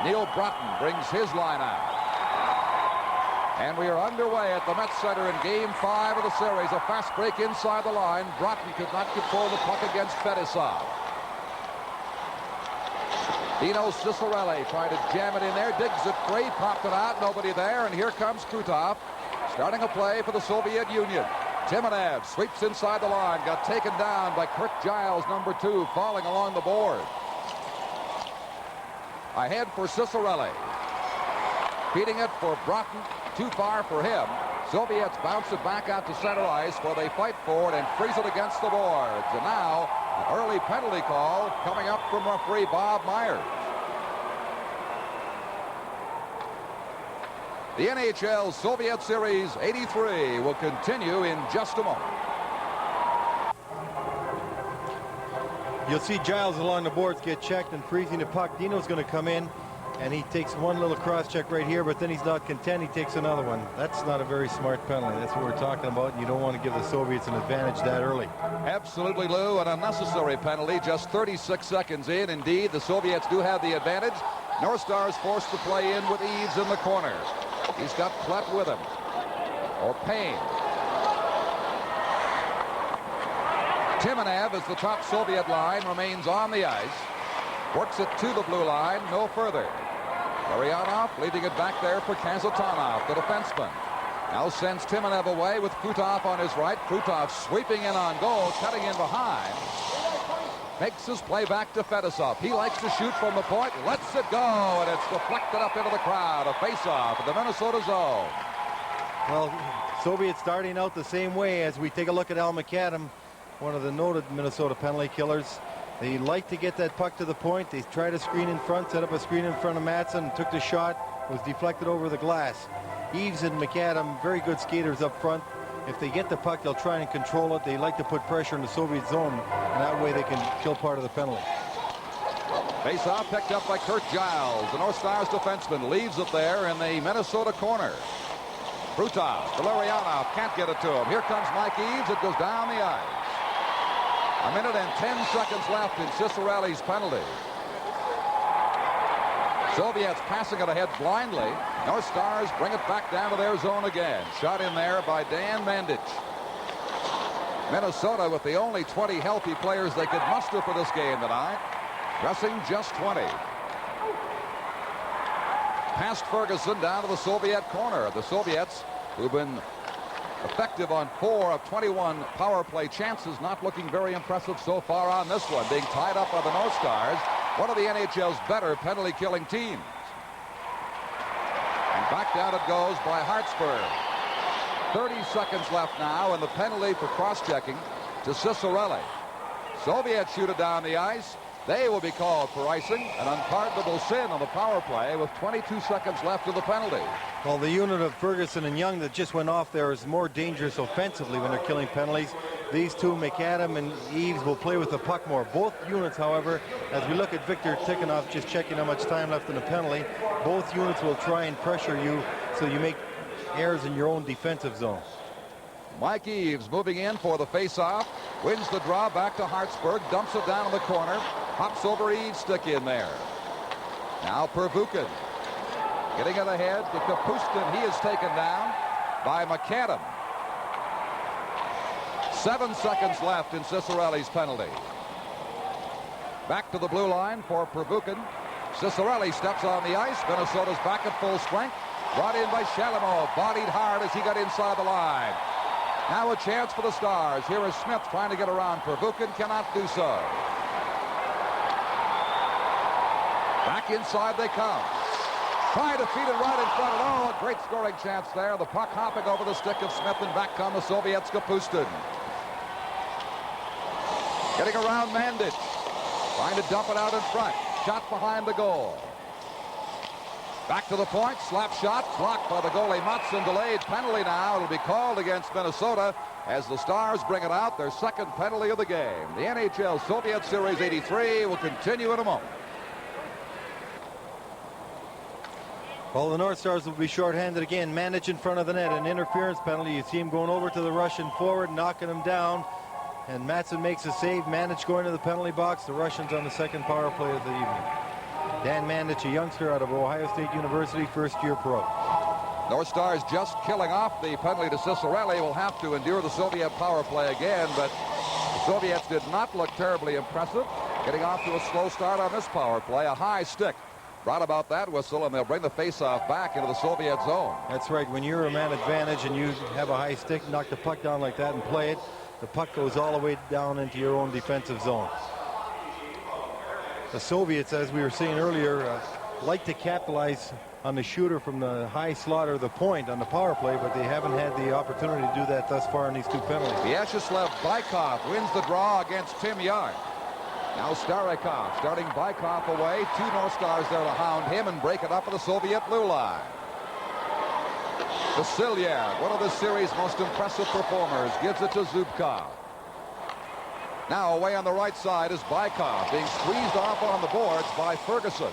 Neil Broughton brings his line out. And we are underway at the Met Center in Game 5 of the series. A fast break inside the line. Broughton could not control the puck against Fetisov. Dino Cicerelli trying to jam it in there. Digs it free. Popped it out. Nobody there. And here comes Krutov starting a play for the Soviet Union. Timonev sweeps inside the line. Got taken down by Kurt Giles, number 2, falling along the board. Ahead for Cicerelli. Feeding it for Broughton. Too far for him. Soviets bounce it back out to center ice where they fight for it and freeze it against the boards. And now, an early penalty call coming up from referee Bob Myers. The NHL Soviet Series 83 will continue in just a moment. You'll see Giles along the boards get checked and freezing the puck. Dino's going to come in, and he takes one little cross check right here, but then he's not content. He takes another one. That's not a very smart penalty. That's what we're talking about, and you don't want to give the Soviets an advantage that early. Absolutely, Lou. An unnecessary penalty just 36 seconds in. Indeed, the Soviets do have the advantage. North Stars forced to play in with Eaves in the corner. He's got Platt with him. Or Payne. Timonev, as the top Soviet line, remains on the ice. Works it to the blue line, no further. Larionov leaving it back there for Kazatonov, the defenseman. Now sends Timonev away with Krutov on his right. Krutov sweeping in on goal, cutting in behind. Makes his play back to Fetisov. He likes to shoot from the point, lets it go, and it's deflected up into the crowd. A face-off in the Minnesota zone. Well, Soviets starting out the same way as we take a look at Al McAdam, one of the noted Minnesota penalty killers. They like to get that puck to the point. They tried a screen in front, set up a screen in front of Matson, took the shot, was deflected over the glass. Eaves and McAdam, very good skaters up front. If they get the puck, they'll try and control it. They like to put pressure in the Soviet zone, and that way they can kill part of the penalty. Face-off picked up by Kurt Giles. The North Stars defenseman leaves it there in the Minnesota corner. Krutov, Larionov can't get it to him. Here comes Mike Eaves. It goes down the ice. A minute and 10 seconds left in Cicerelli's penalty. Soviets passing it ahead blindly. North Stars bring it back down to their zone again. Shot in there by Dan Mandich. Minnesota with the only 20 healthy players they could muster for this game tonight. Dressing just 20. Past Ferguson down to the Soviet corner. The Soviets, who've been effective on 4 of 21 power play chances, not looking very impressive so far on this one, being tied up by the North Stars, one of the NHL's better penalty-killing teams. And back down it goes by Hartsburg. 30 seconds left now, and the penalty for cross-checking to Cicerelli. Soviets shoot it down the ice. They will be called for icing, an unpardonable sin on the power play with 22 seconds left of the penalty. Well, the unit of Ferguson and Young that just went off there is more dangerous offensively when they're killing penalties. These two, McAdam and Eaves, will play with the puck more. Both units, however, as we look at Victor Tikhonov just checking how much time left in the penalty, both units will try and pressure you so you make errors in your own defensive zone. Mike Eaves moving in for the face-off, wins the draw back to Hartsburg, dumps it down in the corner, hops over Eaves' stick in there. Now Pervukin getting it ahead to Kapustin. He is taken down by McAdam. 7 seconds left in Cicerelli's penalty. Back to the blue line for Pervukin. Cicerelli steps on the ice. Minnesota's back at full strength. Brought in by Shalimov, bodied hard as he got inside the line. Now a chance for the Stars. Here is Smith trying to get around Pervukin, cannot do so. Back inside they come. Trying to feed it right in front. Oh, a great scoring chance there. The puck hopping over the stick of Smith, and back come the Soviets. Kapustin getting around Mandich. Trying to dump it out in front. Shot behind the goal. Back to the point, slap shot, blocked by the goalie М.Матссон. Delayed penalty now. It'll be called against Minnesota as the Stars bring it out, their second penalty of the game. The NHL Soviet Series 83 will continue in a moment. Well, the North Stars will be shorthanded again. Mandich in front of the net, an interference penalty. You see him going over to the Russian forward, knocking him down. And М.Матссон makes a save. Mandich going to the penalty box. The Russians on the second power play of the evening. Dan Mandich, a youngster out of Ohio State University, first-year pro. North Stars just killing off the penalty to Cicerelli. Will have to endure the Soviet power play again, but the Soviets did not look terribly impressive. Getting off to a slow start on this power play. A high stick brought about that whistle, and they'll bring the faceoff back into the Soviet zone. That's right. When you're a man advantage and you have a high stick, knock the puck down like that and play it, the puck goes all the way down into your own defensive zone. The Soviets, as we were saying earlier, like to capitalize on the shooter from the high slot or the point on the power play, but they haven't had the opportunity to do that thus far in these two penalties. Vyacheslav Bykov wins the draw against Tim Young. Now Starikov starting Bykov away. Two North Stars there to hound him and break it up at the Soviet blue line. Vasilyev, one of the series' most impressive performers, gives it to Zubkov. Now away on the right side is Bykov, being squeezed off on the boards by Ferguson.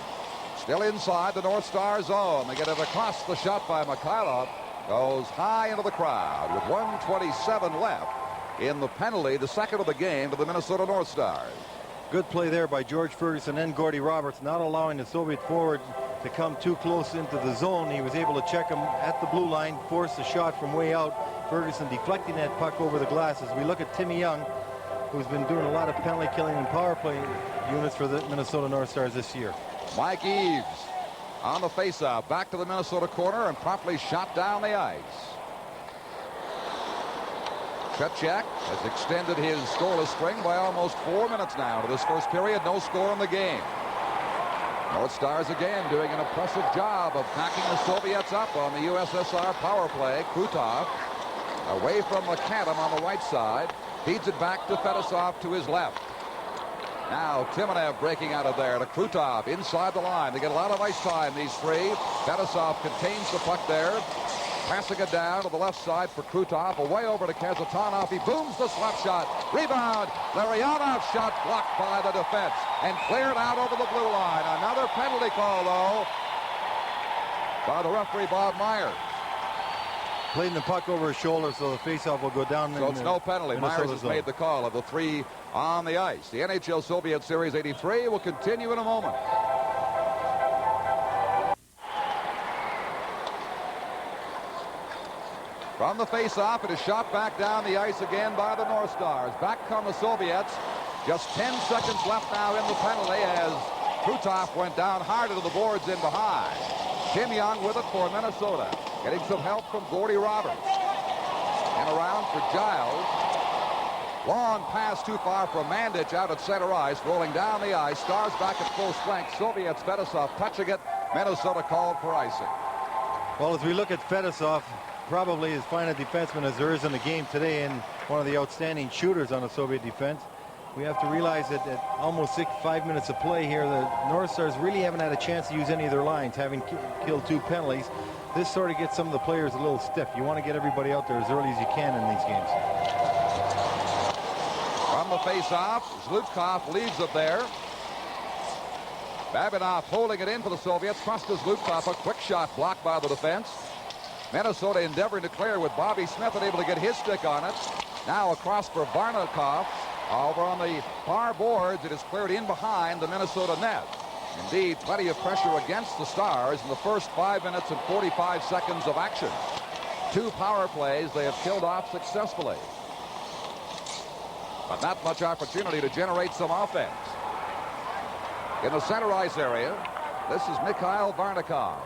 Still inside the North Star zone. They get it across. The shot by Mikhailov goes high into the crowd with 1:27 left in the penalty, the second of the game, to the Minnesota North Stars. Good play there by George Ferguson and G.Робертс, not allowing the Soviet forward to come too close into the zone. He was able to check him at the blue line, force the shot from way out. Ferguson deflecting that puck over the glass. As we look at Timmy Young, who's been doing a lot of penalty killing and power play units for the Minnesota North Stars this year. Mike Eaves on the faceoff, back to the Minnesota corner and promptly shot down the ice. Tretьяка has extended his scoreless string by almost 4 minutes now to this first period. No score in the game. North Stars again doing an impressive job of backing the Soviets up on the USSR power play. Krutov away from McAdam on the right side. Feeds it back to Fedosov to his left. Now Timonev breaking out of there to Krutov inside the line. They get a lot of ice time, these three. Fedosov contains the puck there. Passing it down to the left side for Krutov. Away over to Kazatonov. He booms the slap shot. Rebound. Larionov shot blocked by the defense and cleared out over the blue line. Another penalty call, though, by the referee, Bob Myers. Playing the puck over his shoulder, so the faceoff will go down. So it's no penalty. Myers has made the call of the three on the ice. The NHL Soviet Series 83 will continue in a moment. From the face-off, it is shot back down the ice again by the North Stars. Back come the Soviets. Just 10 seconds left now in the penalty as Krutov went down hard into the boards in behind. Tim Young with it for Minnesota. Getting some help from G.Робертс. And around for Giles. Long pass too far from Mandich out at center ice. Rolling down the ice. Stars back at full strength. Soviets, Fedosov touching it. Minnesota called for icing. Well, as we look at Fedosov, probably as fine a defenseman as there is in the game today and one of the outstanding shooters on the Soviet defense. We have to realize that at almost 5 minutes of play here, the North Stars really haven't had a chance to use any of their lines, having killed 2 penalties. This sort of gets some of the players a little stiff. You want to get everybody out there as early as you can in these games. From the face-off, Zlupkov leaves it there. Babinov holding it in for the Soviets. Crossed to Zlupkov, a quick shot blocked by the defense. Minnesota endeavoring to clear with Bobby Smith unable to get his stick on it. Now across for Varnakov. Over on the far boards, it is cleared in behind the Minnesota net. Indeed, plenty of pressure against the Stars in the first 5 minutes and 45 seconds of action. 2 power plays they have killed off successfully. But not much opportunity to generate some offense. In the center ice area, this is Mikhail Varnakov.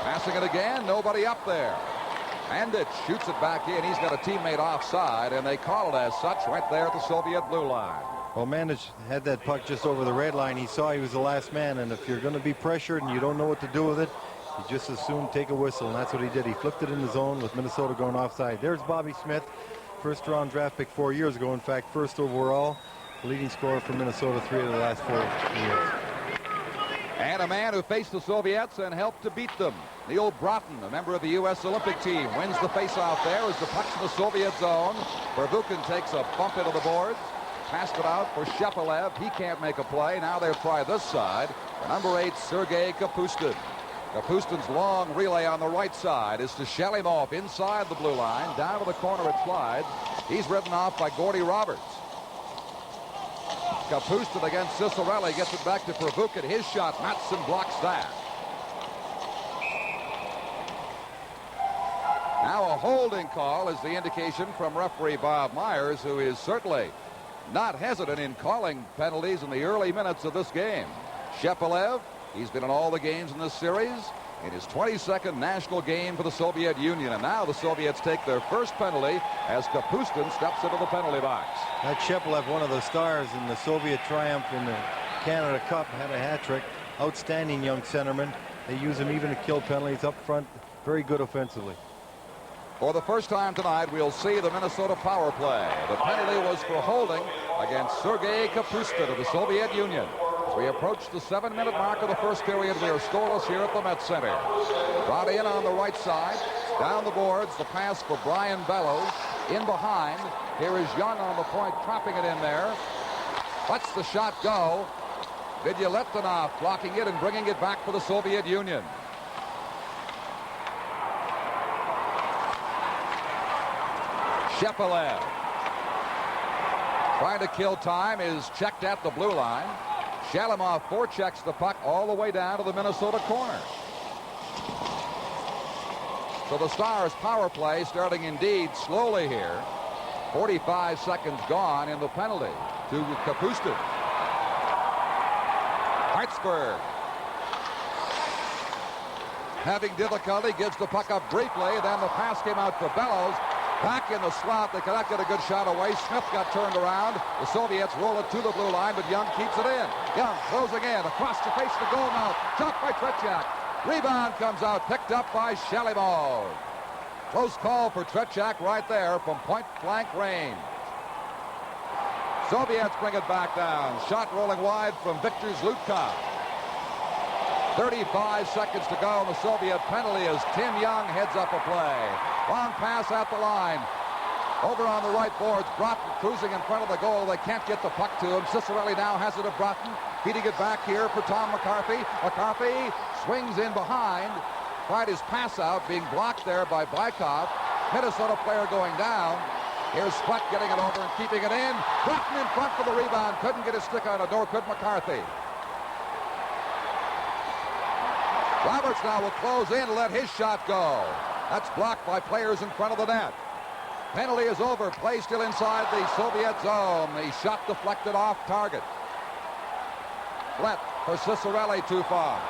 Passing it again, nobody up there. Mandich shoots it back in. He's got a teammate offside, and they call it as such right there at the Soviet blue line. Well, Mandich had that puck just over the red line. He saw he was the last man, and if you're going to be pressured and you don't know what to do with it, you just as soon take a whistle, and that's what he did. He flipped it in the zone with Minnesota going offside. There's Bobby Smith, first-round draft pick 4 years ago. In fact, first overall, leading scorer for Minnesota 3 of the last 4 years. And a man who faced the Soviets and helped to beat them. Neil Broughton, a member of the U.S. Olympic team, wins the faceoff there as the puck's in the Soviet zone. Pervukin takes a bump into the boards. Passed it out for Shepelev. He can't make a play. Now they'll try this side. Number 8, Sergei Kapustin. Kapustin's long relay on the right side is to Shelimov inside the blue line. Down to the corner it slides. He's ridden off by G.Робертс. Kapustin against Cicerelli, gets it back to Pervukin. His shot, Matson blocks that. Now a holding call is the indication from referee Bob Myers, who is certainly not hesitant in calling penalties in the early minutes of this game. Shepelev, he's been in all the games in this series, in his 22nd national game for the Soviet Union. And now the Soviets take their first penalty as Kapustin steps into the penalty box. That Shepelev, one of the stars in the Soviet triumph in the Canada Cup, had a hat trick. Outstanding young centerman. They use him even to kill penalties up front. Very good offensively. For the first time tonight, we'll see the Minnesota power play. The penalty was for holding against Sergei Kapustin of the Soviet Union. As we approach the 7-minute mark of the first period, we are scoreless here at the Met Center. Brought in on the right side, down the boards, the pass for Brian Bellows. In behind, here is Young on the point, trapping it in there. Lets the shot go. Vidyaletdinov blocking it and bringing it back for the Soviet Union. Shepelev, trying to kill time, is checked at the blue line. Shalimov forechecks the puck all the way down to the Minnesota corner. So the Stars power play starting indeed slowly here. 45 seconds gone in the penalty to Kapustin. Hartsburg having difficulty, gives the puck up briefly, then the pass came out for Bellows. Back in the slot, they cannot get a good shot away. Smith got turned around. The Soviets roll it to the blue line, but Young keeps it in. Young closing in, across the face of the goal mouth. Shot by Tretyak. Rebound comes out, picked up by Shalimov. Close call for Tretyak right there from point-blank range. Soviets bring it back down. Shot rolling wide from Viktor Zlutkov. 35 seconds to go, and the Soviet penalty as Tim Young heads up a play. Long pass at the line. Over on the right boards, Broughton cruising in front of the goal. They can't get the puck to him. Cicerelli now has it to Broughton. Feeding it back here for Tom McCarthy. McCarthy swings in behind. Tried his pass out, being blocked there by Bykov. Minnesota player going down. Here's Sweat getting it over and keeping it in. Broughton in front for the rebound. Couldn't get his stick on it, nor could McCarthy. Roberts now will close in and let his shot go. That's blocked by players in front of the net. Penalty is over. Play still inside the Soviet zone. The shot deflected off target. Flett for Cicerelli too far.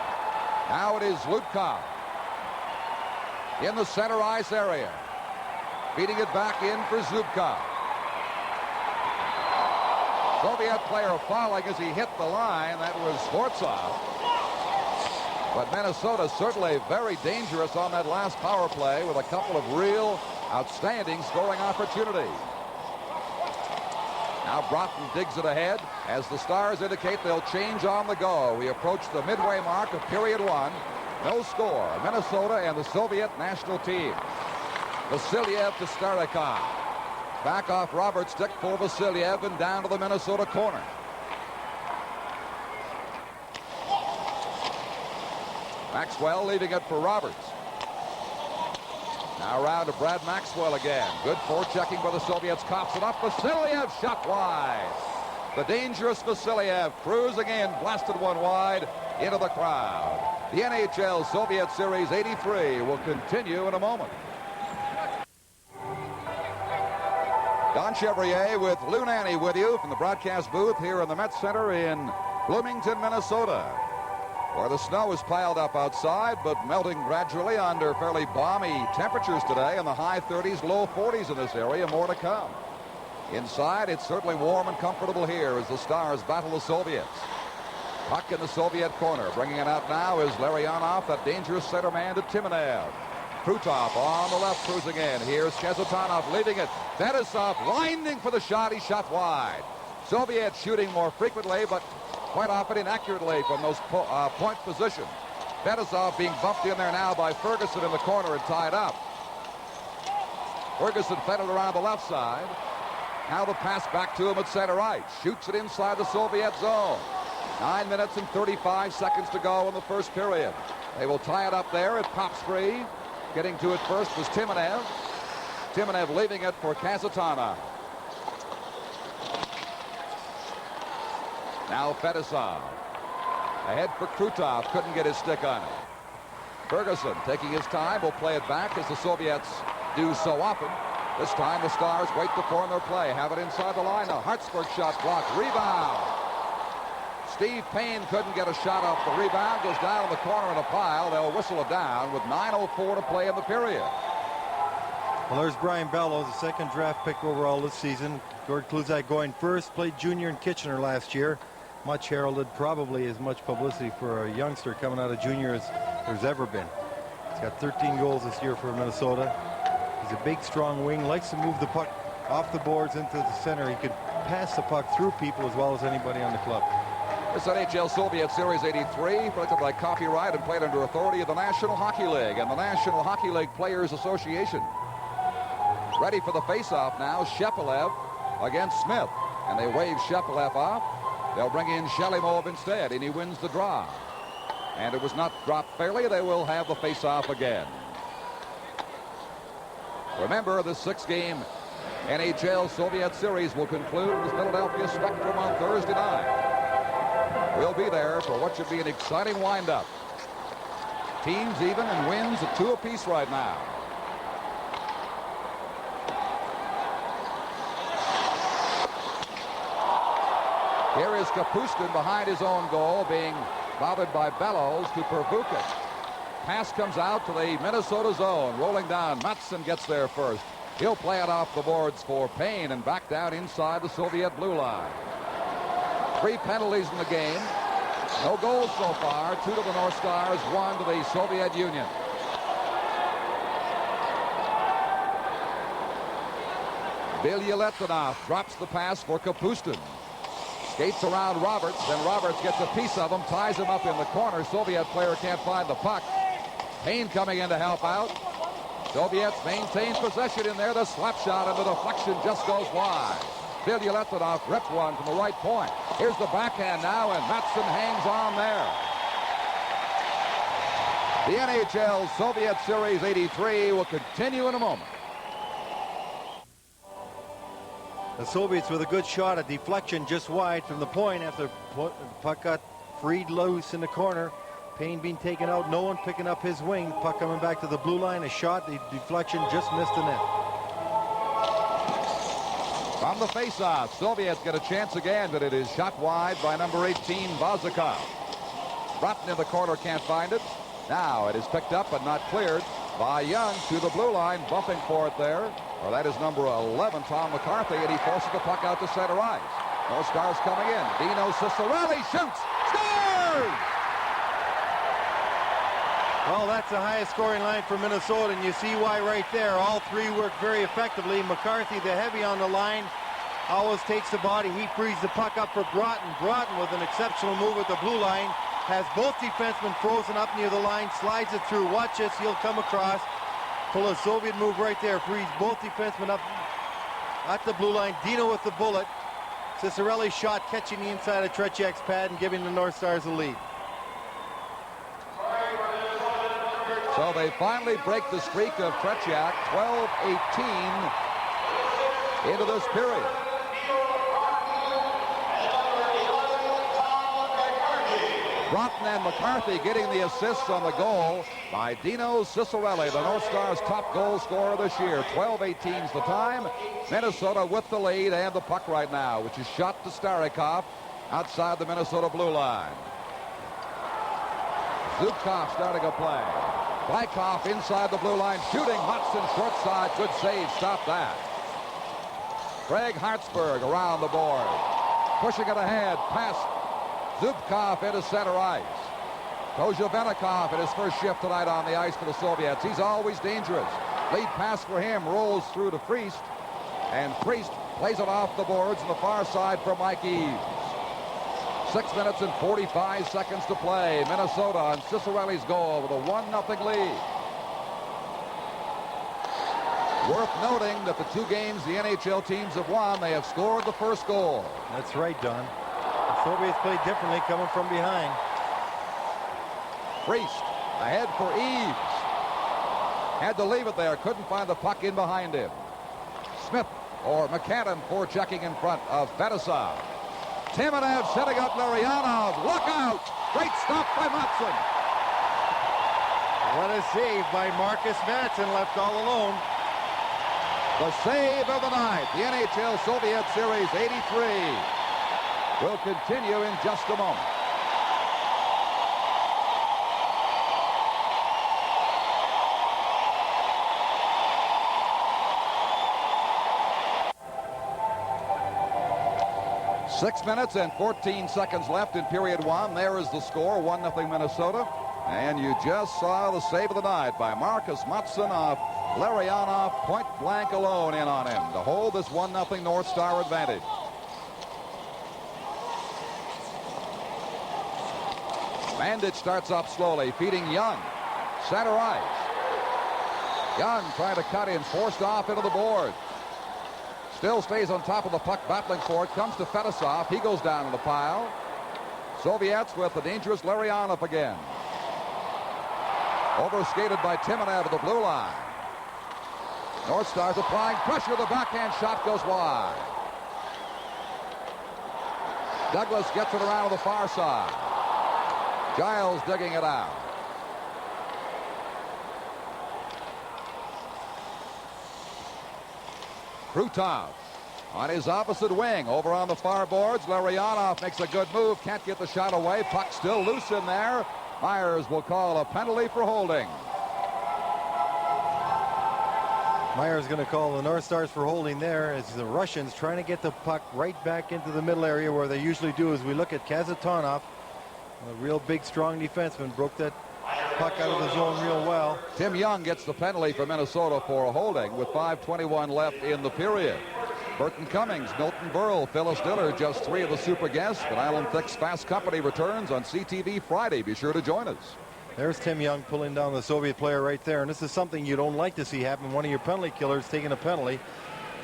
Now it is Zlutkov in the center ice area. Feeding it back in for Zubkov. Soviet player falling as he hit the line. That was Sfortsov. But Minnesota certainly very dangerous on that last power play with a couple of real outstanding scoring opportunities. Now Broughton digs it ahead as the Stars indicate they'll change on the go. We approach the midway mark of period one. No score. Minnesota and the Soviet national team. Vasiliev to Starikov. Back off Roberts' stick for Vasiliev and down to the Minnesota corner. Maxwell leaving it for Roberts. Now around to Brad Maxwell again. Good forechecking by the Soviets. Coughs it up. Vasiliev shot wide. The dangerous Vasiliev cruising in. Blasted one wide into the crowd. The NHL Soviet Series 83 will continue in a moment. Don Chevrier with Lou Nanne with you from the broadcast booth here in the Met Center in Bloomington, Minnesota, where the snow is piled up outside but melting gradually under fairly balmy temperatures today in the high 30s, low 40s in this area. More to come. Inside, it's certainly warm and comfortable here as the Stars battle the Soviets. Puck in the Soviet corner. Bringing it out now is Larionov, that dangerous center man to Timonev. Krutov on the left cruising in. Here's Kazatanov leaving it. Fetisov winding for the shot. He shot wide. Soviets shooting more frequently, but quite often inaccurately from those point positions. Fetisov being bumped in there now by Ferguson in the corner and tied up. Ferguson fed it around the left side. Now the pass back to him at center ice. Shoots it inside the Soviet zone. 9 minutes and 35 seconds to go in the first period. They will tie it up there. It pops free. Getting to it first was Timonev. Timonev leaving it for Kazatanov. Now Fedosov. Ahead for Krutov. Couldn't get his stick on it. Ferguson taking his time will play it back as the Soviets do so often. This time the Stars wait to form their play. Have it inside the line. A Hartsburg shot blocked. Rebound. Steve Payne couldn't get a shot off the rebound. Goes down in the corner in a pile. They'll whistle it down with 9:04 to play in the period. Well, there's Brian Bellows, the second draft pick overall this season. Gord Kluzak going first. Played junior in Kitchener last year. Much heralded, probably as much publicity for a youngster coming out of junior as there's ever been. He's got 13 goals this year for Minnesota. He's a big, strong wing, likes to move the puck off the boards into the center. He could pass the puck through people as well as anybody on the club. This NHL Soviet Series 83, protected by copyright and played under authority of the National Hockey League and the National Hockey League Players Association. Ready for the face-off now, Shepelev against Smith. And they wave Shepelev off. They'll bring in Shelimov instead, and he wins the draw. And it was not dropped fairly. They will have the face-off again. Remember, the 6-game NHL Soviet Series will conclude with Philadelphia Spectrum on Thursday night. We'll be there for what should be an exciting wind-up. Teams even and wins at 2 apiece right now. Here is Kapustin behind his own goal, being bothered by Bellows to Pervukin. Pass comes out to the Minnesota zone. Rolling down, М.Матссон gets there first. He'll play it off the boards for Payne and back down inside the Soviet blue line. 3 penalties in the game. No goals so far. 2 to the North Stars, 1 to the Soviet Union. Bilyaletdinov drops the pass for Kapustin. Skates around Roberts, then Roberts gets a piece of him, ties him up in the corner. Soviet player can't find the puck. Payne coming in to help out. Soviets maintain possession in there. The slap shot and the deflection just goes wide. Bilyaletdinov ripped one from the right point. Here's the backhand now, and М.Матссон hangs on there. The NHL Soviet Series 83 will continue in a moment. The Soviets with a good shot, a deflection just wide from the point after the puck got freed loose in the corner. Payne being taken out, no one picking up his wing. Puck coming back to the blue line, a shot, the deflection just missed the net. From the face-off, Soviets get a chance again, but it is shot wide by number 18, Vazikov. Broughton in the corner, can't find it. Now it is picked up but not cleared by Young to the blue line, bumping for it there. Well, that is number 11, Tom McCarthy, and he forces the puck out to center ice. No Stars coming in. Dino Cicerelli shoots, scores! Well, that's the highest scoring line for Minnesota, and you see why right there. All 3 work very effectively. McCarthy, the heavy on the line, always takes the body. He frees the puck up for Broughton. Broughton with an exceptional move at the blue line. Has both defensemen frozen up near the line, slides it through. Watch this, he'll come across. Pull a Soviet move right there, frees both defensemen up at the blue line. Dino with the bullet. Cicerelli's shot catching the inside of Tretьяк's pad and giving the North Stars a lead. So they finally break the streak of Tretьяк, 12-18 into this period. Broughton and McCarthy getting the assists on the goal by Dino Cicerelli, the North Stars' top goal scorer this year. 12-18's the time. Minnesota with the lead and the puck right now, which is shot to Starikov outside the Minnesota blue line. Zubkov starting a play. Bykov inside the blue line, shooting. М.Матссон short side, good save, stop that. Craig Hartsburg around the board, pushing it ahead, past Zubkov into center ice. Kozhevenikov in his first shift tonight on the ice for the Soviets. He's always dangerous. Lead pass for him rolls through to Priest, and Priest plays it off the boards on the far side for Mike Eaves. 6 minutes and 45 seconds to play. Minnesota on Cicerelli's goal with a 1-0 lead. Worth noting that the 2 games the NHL teams have won, they have scored the first goal. That's right, Don. The Soviets played differently coming from behind. Priest ahead for Eaves. Had to leave it there. Couldn't find the puck in behind him. Smith or McCann forechecking in front of Fedosov. Timanev setting up Larionov. Look out! Great stop by М.Матссон. What a save by Marcus М.Матсson, left all alone. The save of the night. The NHL Soviet Series 83 will continue in just a moment. Six minutes and 14 seconds left in period one. There is the score, 1-0 Minnesota. And you just saw the save of the night by Marcus М.Матсson off Larionov, point blank alone in on him to hold this 1-0 North Star advantage. Bandage starts up slowly, feeding Young. Center ice. Young trying to cut in, forced off into the board. Still stays on top of the puck, battling for it. Comes to Fedosov. He goes down in the pile. Soviets with the dangerous Larionov again. Overskated by Timanev to the blue line. North Stars applying pressure. The backhand shot goes wide. Douglas gets it around to the far side. Giles digging it out. Krutov on his opposite wing. Over on the far boards. Larionov makes a good move. Can't get the shot away. Puck still loose in there. Myers will call a penalty for holding. Myers going to call the North Stars for holding there as the Russians trying to get the puck right back into the middle area where they usually do. As we look at Kazatonov, a real big, strong defenseman, broke that puck out of the zone real well. Tim Young gets the penalty for Minnesota for a holding with 5:21 left in the period. Burton Cummings, Milton Berle, Phyllis Diller, just three of the super guests. But Alan Thicke's Fast Company returns on CTV Friday. Be sure to join us. There's Tim Young pulling down the Soviet player right there. And this is something you don't like to see happen. One of your penalty killers taking a penalty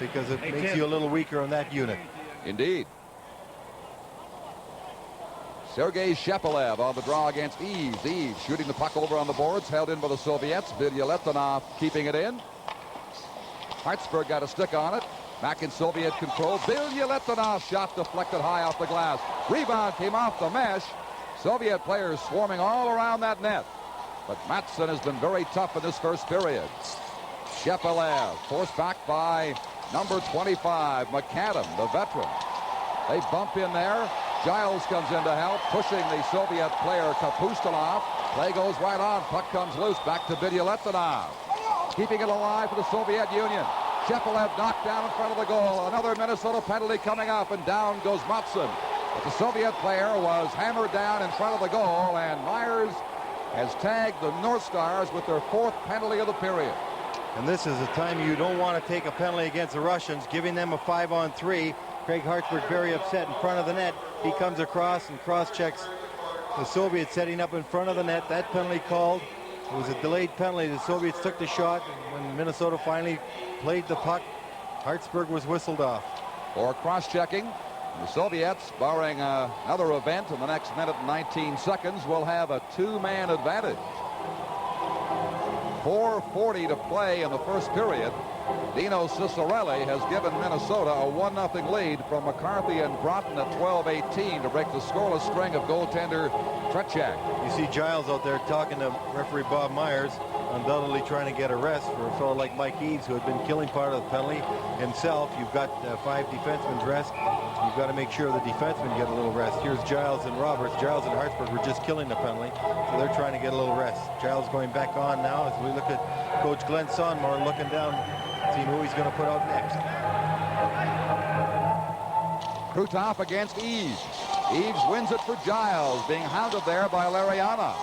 because it makes you a little weaker on that unit. Indeed. Sergei Shepelev on the draw against Eves. Eves shooting the puck over on the boards, held in by the Soviets. Vilyaletdinov keeping it in. Hartsburg got a stick on it. Back in Soviet control. Vilyaletdinov shot deflected high off the glass. Rebound came off the mesh. Soviet players swarming all around that net. But М.Матсson has been very tough in this first period. Shepelev forced back by number 25, McAdam, the veteran. They bump in there. Giles comes in to help, pushing the Soviet player Kapustinov. Play goes right on. Puck comes loose. Back to Vilyaletdinov. Keeping it alive for the Soviet Union. Shepelev knocked down in front of the goal. Another Minnesota penalty coming up, and down goes М.Матсson. But the Soviet player was hammered down in front of the goal, and Myers has tagged the North Stars with their fourth penalty of the period. And this is a time you don't want to take a penalty against the Russians, giving them a 5-on-3. Craig Hartsburg very upset in front of the net. He comes across and cross-checks the Soviets setting up in front of the net. That penalty called. It was a delayed penalty. The Soviets took the shot. When Minnesota finally played the puck, Hartsburg was whistled off. For cross-checking, the Soviets, barring another event in the next minute and 19 seconds, will have a two-man advantage. 4:40 to play in the first period. Dino Ciccarelli has given Minnesota a 1-0 lead from McCarthy and Broughton at 12:18 to break the scoreless string of goaltender Tretьяка. You see Giles out there talking to referee Bob Myers, undoubtedly trying to get a rest for a fellow like Mike Eves, who had been killing part of the penalty himself. You've got 5 defensemen's rest. You've got to make sure the defensemen get a little rest. Here's Giles and Roberts. Giles and Hartsburg were just killing the penalty, so they're trying to get a little rest. Giles going back on now as we look at Coach Glenn Sonmore looking down, seeing who he's going to put out next. Krutov against Eves. Eves wins it for Giles, being hounded there by Larionov.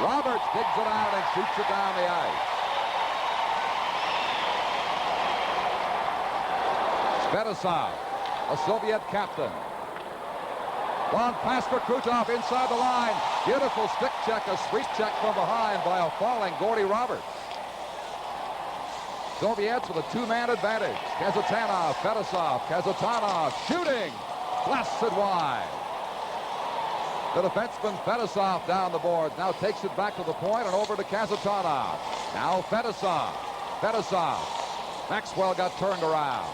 Roberts digs it out and shoots it down the ice. Fedosov, a Soviet captain. Long pass for Krutov inside the line. Beautiful stick check, a sweep check from behind by a falling Gordy Roberts. Soviets with a two-man advantage. Kazatonov, Fedosov, Kazatonov shooting. Blasted wide. The defenseman Fedosov down the board. Now takes it back to the point and over to Kazatonov. Now Fedosov. Maxwell got turned around.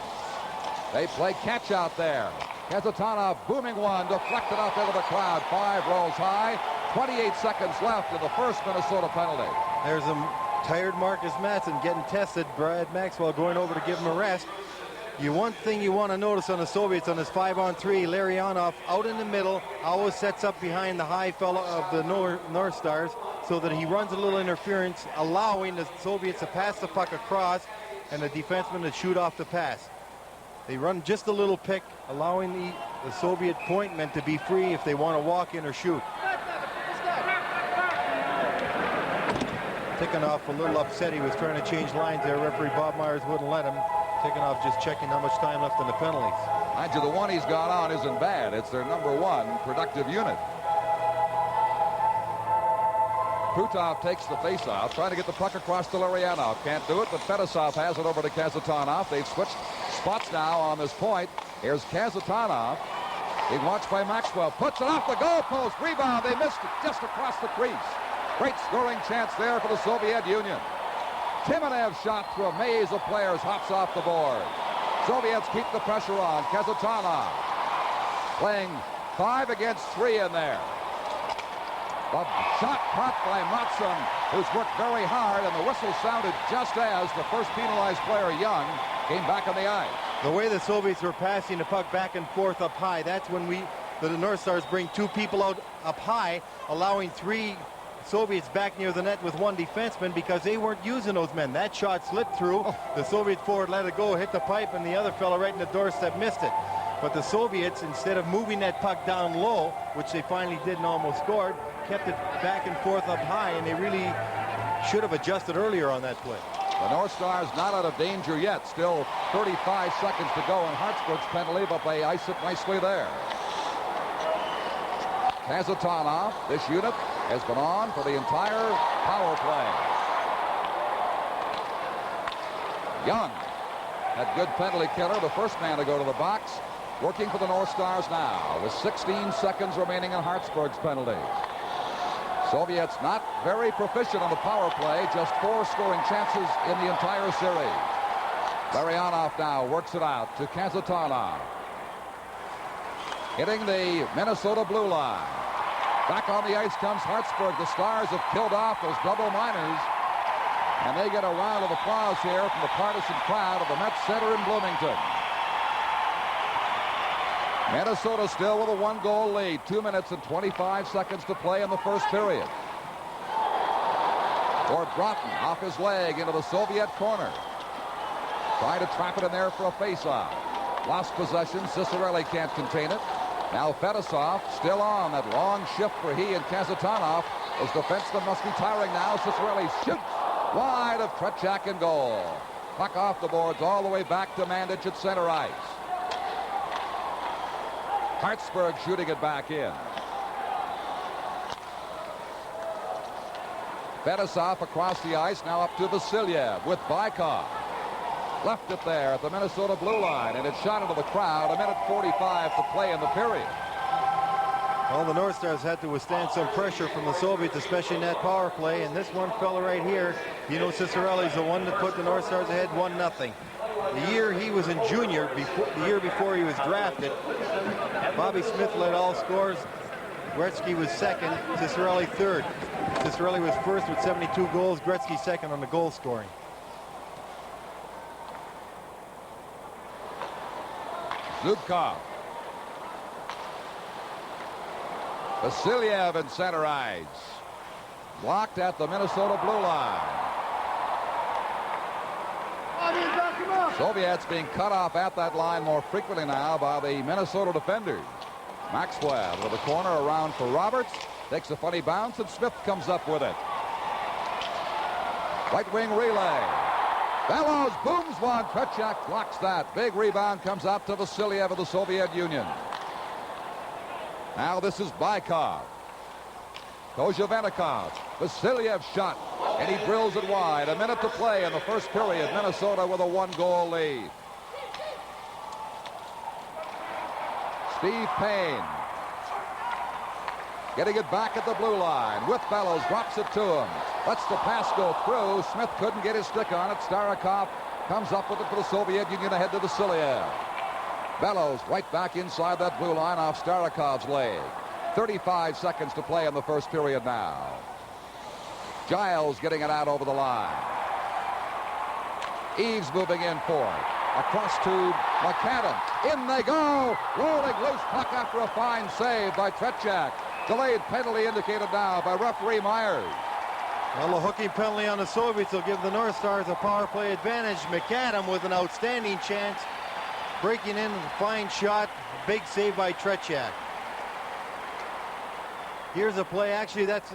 They play catch out there. Kazatanov booming one, deflected up into the crowd. 5 rolls high. 28 seconds left in the first Minnesota penalty. There's a tired Marcus М.Матссон getting tested. Brad Maxwell going over to give him a rest. One thing you want to notice on the Soviets on this 5-on-3, Larionov out in the middle, always sets up behind the high fella of the North Stars so that he runs a little interference, allowing the Soviets to pass the puck across and the defenseman to shoot off the pass. They run just a little pick, allowing the Soviet point men to be free if they want to walk in or shoot. Tikhonov a little upset. He was trying to change lines there. Referee Bob Myers wouldn't let him. Tikhonov just checking how much time left in the penalties. Mind you, the one he's got on isn't bad. It's their #1 productive unit. Krutov takes the face-off, trying to get the puck across to Larionov. Can't do it, but Fedosov has it over to Kazatanov. They've switched spots now on this point. Here's Kazatanov. Being watched by Maxwell. Puts it off the goalpost. Rebound. They missed it just across the crease. Great scoring chance there for the Soviet Union. Timonev shot through a maze of players, hops off the board. Soviets keep the pressure on. Kazatanov playing 5 against 3 in there. The shot caught by М.Матссон, who's worked very hard, and the whistle sounded just as the first penalized player, Young, came back on the ice. The way the Soviets were passing the puck back and forth up high, that's when the North Stars bring 2 people out up high, allowing 3 Soviets back near the net with 1 defenseman because they weren't using those men. That shot slipped through. The Soviet forward let it go, hit the pipe, and the other fellow right in the doorstep missed it. But the Soviets, instead of moving that puck down low, which they finally did and almost scored, kept it back and forth up high, and they really should have adjusted earlier on that play. The North Stars not out of danger yet. Still 35 seconds to go in Hartsburg's penalty, but they ice it nicely there. Kazatanov, this unit has been on for the entire power play. Young had good penalty killer, the first man to go to the box, working for the North Stars now with 16 seconds remaining in Hartsburg's penalty. Soviets not very proficient on the power play, just 4 scoring chances in the entire series. Larionov now works it out to Kazatanov. Hitting the Minnesota blue line. Back on the ice comes Hartsburg. The Stars have killed off those double minors, and they get a round of applause here from the partisan crowd of the Mets Center in Bloomington. Minnesota still with a 1-goal lead. 2 minutes and 25 seconds to play in the first period. Or Broughton off his leg into the Soviet corner. Trying to trap it in there for a face-off. Lost possession. Cicerelli can't contain it. Now Fedosov still on that long shift for he and Kazatanov. Those defensemen must be tiring now. Cicerelli shoots wide of Tretьяка in goal. Puck off the boards all the way back to Mandich at center ice. Hartsburg shooting it back in. Fedosov across the ice, now up to Vasilyev with Bykov. Left it there at the Minnesota blue line, and it shot into the crowd. 1:45 to play in the period. Well, the North Stars had to withstand some pressure from the Soviets, especially in that power play. And this one fella right here, Cicerelli is the one that put the North Stars ahead 1-0. The year he was in junior, the year before he was drafted, Bobby Smith led all scores. Gretzky was second, Cicerelli third. Cicerelli was first with 72 goals, Gretzky second on the goal scoring. Zubkov. Vasilyev in center ice. Blocked at the Minnesota blue line. Soviets being cut off at that line more frequently now by the Minnesota defenders. Maxwell with the corner around for Roberts. Takes a funny bounce, and Smith comes up with it. Right wing relay. Bellows booms one. Tretьяка blocks that. Big rebound comes out to Vasilyev of the Soviet Union. Now this is Bykov. Kozhevenikov. Vasilyev's shot, and he drills it wide. 1 minute to play in the first period. Minnesota with a 1-goal lead. Steve Payne getting it back at the blue line with Bellows, drops it to him, lets the pass go through. Smith couldn't get his stick on it. Starikov comes up with it for the Soviet Union ahead to Vasilyev. Bellows right back inside that blue line off Starakov's leg. 35 seconds to play in the first period now. Giles getting it out over the line. Eves moving in for it. Across to McAdam. In they go. Rolling loose puck after a fine save by Tretjak. Delayed penalty indicated now by referee Myers. Well, a hooking penalty on the Soviets will give the North Stars a power play advantage. McAdam with an outstanding chance. Breaking in, fine shot. Big save by Tretjak. Here's a play. Actually, that's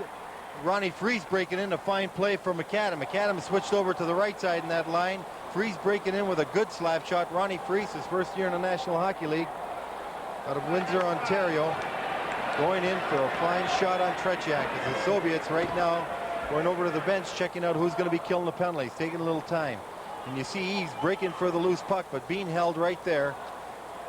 Ronnie Freese breaking in. A fine play for McAdam. McAdam switched over to the right side in that line. Freese breaking in with a good slap shot. Ronnie Freese, his first year in the National Hockey League, out of Windsor, Ontario, going in for a fine shot on Tretjak. As the Soviets right now going over to the bench, checking out who's going to be killing the penalties, taking a little time. And you see Eves breaking for the loose puck, but being held right there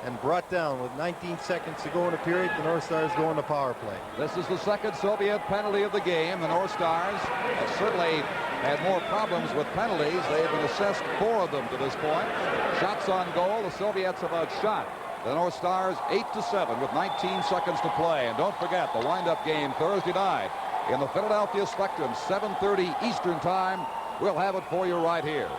and brought down with 19 seconds to go in the period. The North Stars go in the power play. This is the second Soviet penalty of the game. The North Stars have certainly had more problems with penalties. They've been assessed 4 of them to this point. Shots on goal, the Soviets have outshot the North Stars 8-7 with 19 seconds to play. And don't forget the wind-up game Thursday night in the Philadelphia Spectrum, 7:30 Eastern Time. We'll have it for you right here.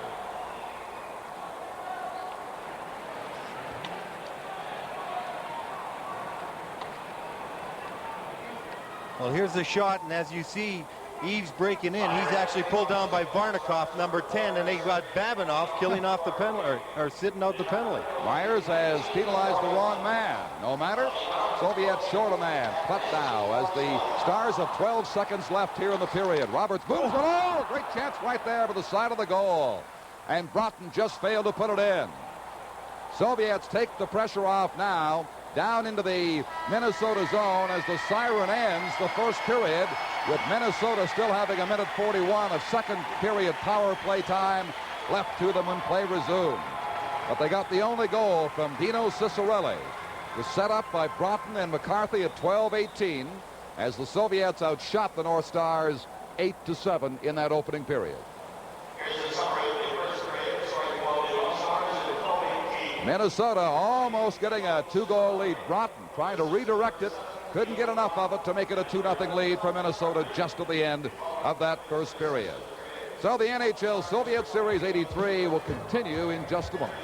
Well, here's the shot, and as you see, Eves breaking in. He's actually pulled down by Varnikov, number 10, and they got Babinov killing off the penalty, or sitting out the penalty. Myers has penalized the wrong man. No matter. Soviets short a man. Cut now as the Stars have 12 seconds left here in the period. Roberts moves it. Oh, great chance right there to the side of the goal. And Broughton just failed to put it in. Soviets take the pressure off now. Down into the Minnesota zone as the siren ends the first period, with Minnesota still having a minute 41 of second period power play time left to them when play resumed. But they got the only goal from Dino Ciccarelli. It was set up by Broughton and McCarthy at 12:18 as the Soviets outshot the North Stars 8-7 in that opening period. Minnesota almost getting a 2-goal lead. Broughton trying to redirect it. Couldn't get enough of it to make it a 2-0 lead for Minnesota just at the end of that first period. So the NHL Soviet Series 83 will continue in just a moment.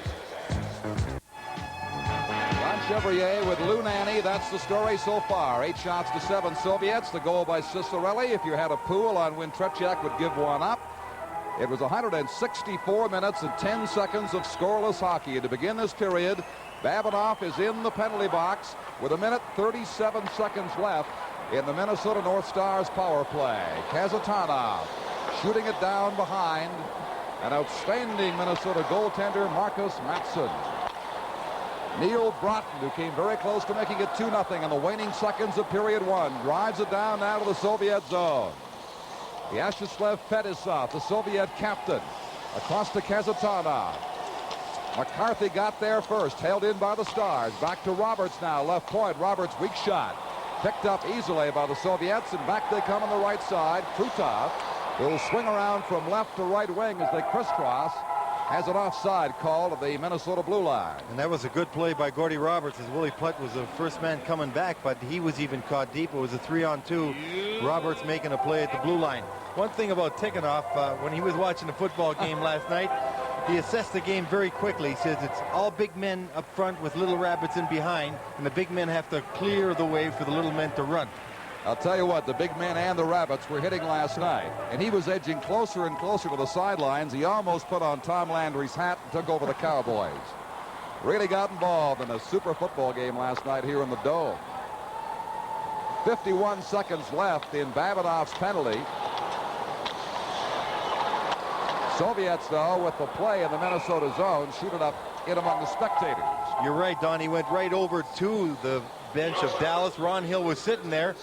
Ron Chevrier with Lou Nanny. That's the story so far. 8-7 Soviets. The goal by Ciccarelli. If you had a pool on when Tretjak would give one up. It was 164 minutes and 10 seconds of scoreless hockey. And to begin this period, Babinov is in the penalty box with 1:37 seconds left in the Minnesota North Stars power play. Kazatanov shooting it down behind an outstanding Minnesota goaltender, Marcus Matson. Neil Broughton, who came very close to making it 2-0 in the waning seconds of period 1, drives it down now to the Soviet zone. Vyacheslav Fetisov, the Soviet captain, across to Kazatanov. McCarthy got there first, held in by the Stars. Back to Roberts now, left point. Roberts, weak shot. Picked up easily by the Soviets, and back they come on the right side. Krutov will swing around from left to right wing as they crisscross. Has an offside call to the Minnesota blue line. And that was a good play by Gordy Roberts as Willie Plutt was the first man coming back, but he was even caught deep. It was a 3-on-2. Roberts making a play at the blue line. One thing about Tikhonov, when he was watching the football game last night, he assessed the game very quickly. He says it's all big men up front with little rabbits in behind, and the big men have to clear the way for the little men to run. I'll tell you what, the big men and the rabbits were hitting last night, and he was edging closer and closer to the sidelines. He almost put on Tom Landry's hat and took over the Cowboys. Really got involved in a super football game last night here in the Dome. 51 seconds left in Babinov's penalty. Soviets, though, with the play in the Minnesota zone, shoot it up in among the spectators. You're right, Don. He went right over to the bench of Dallas. Ron Hill was sitting there,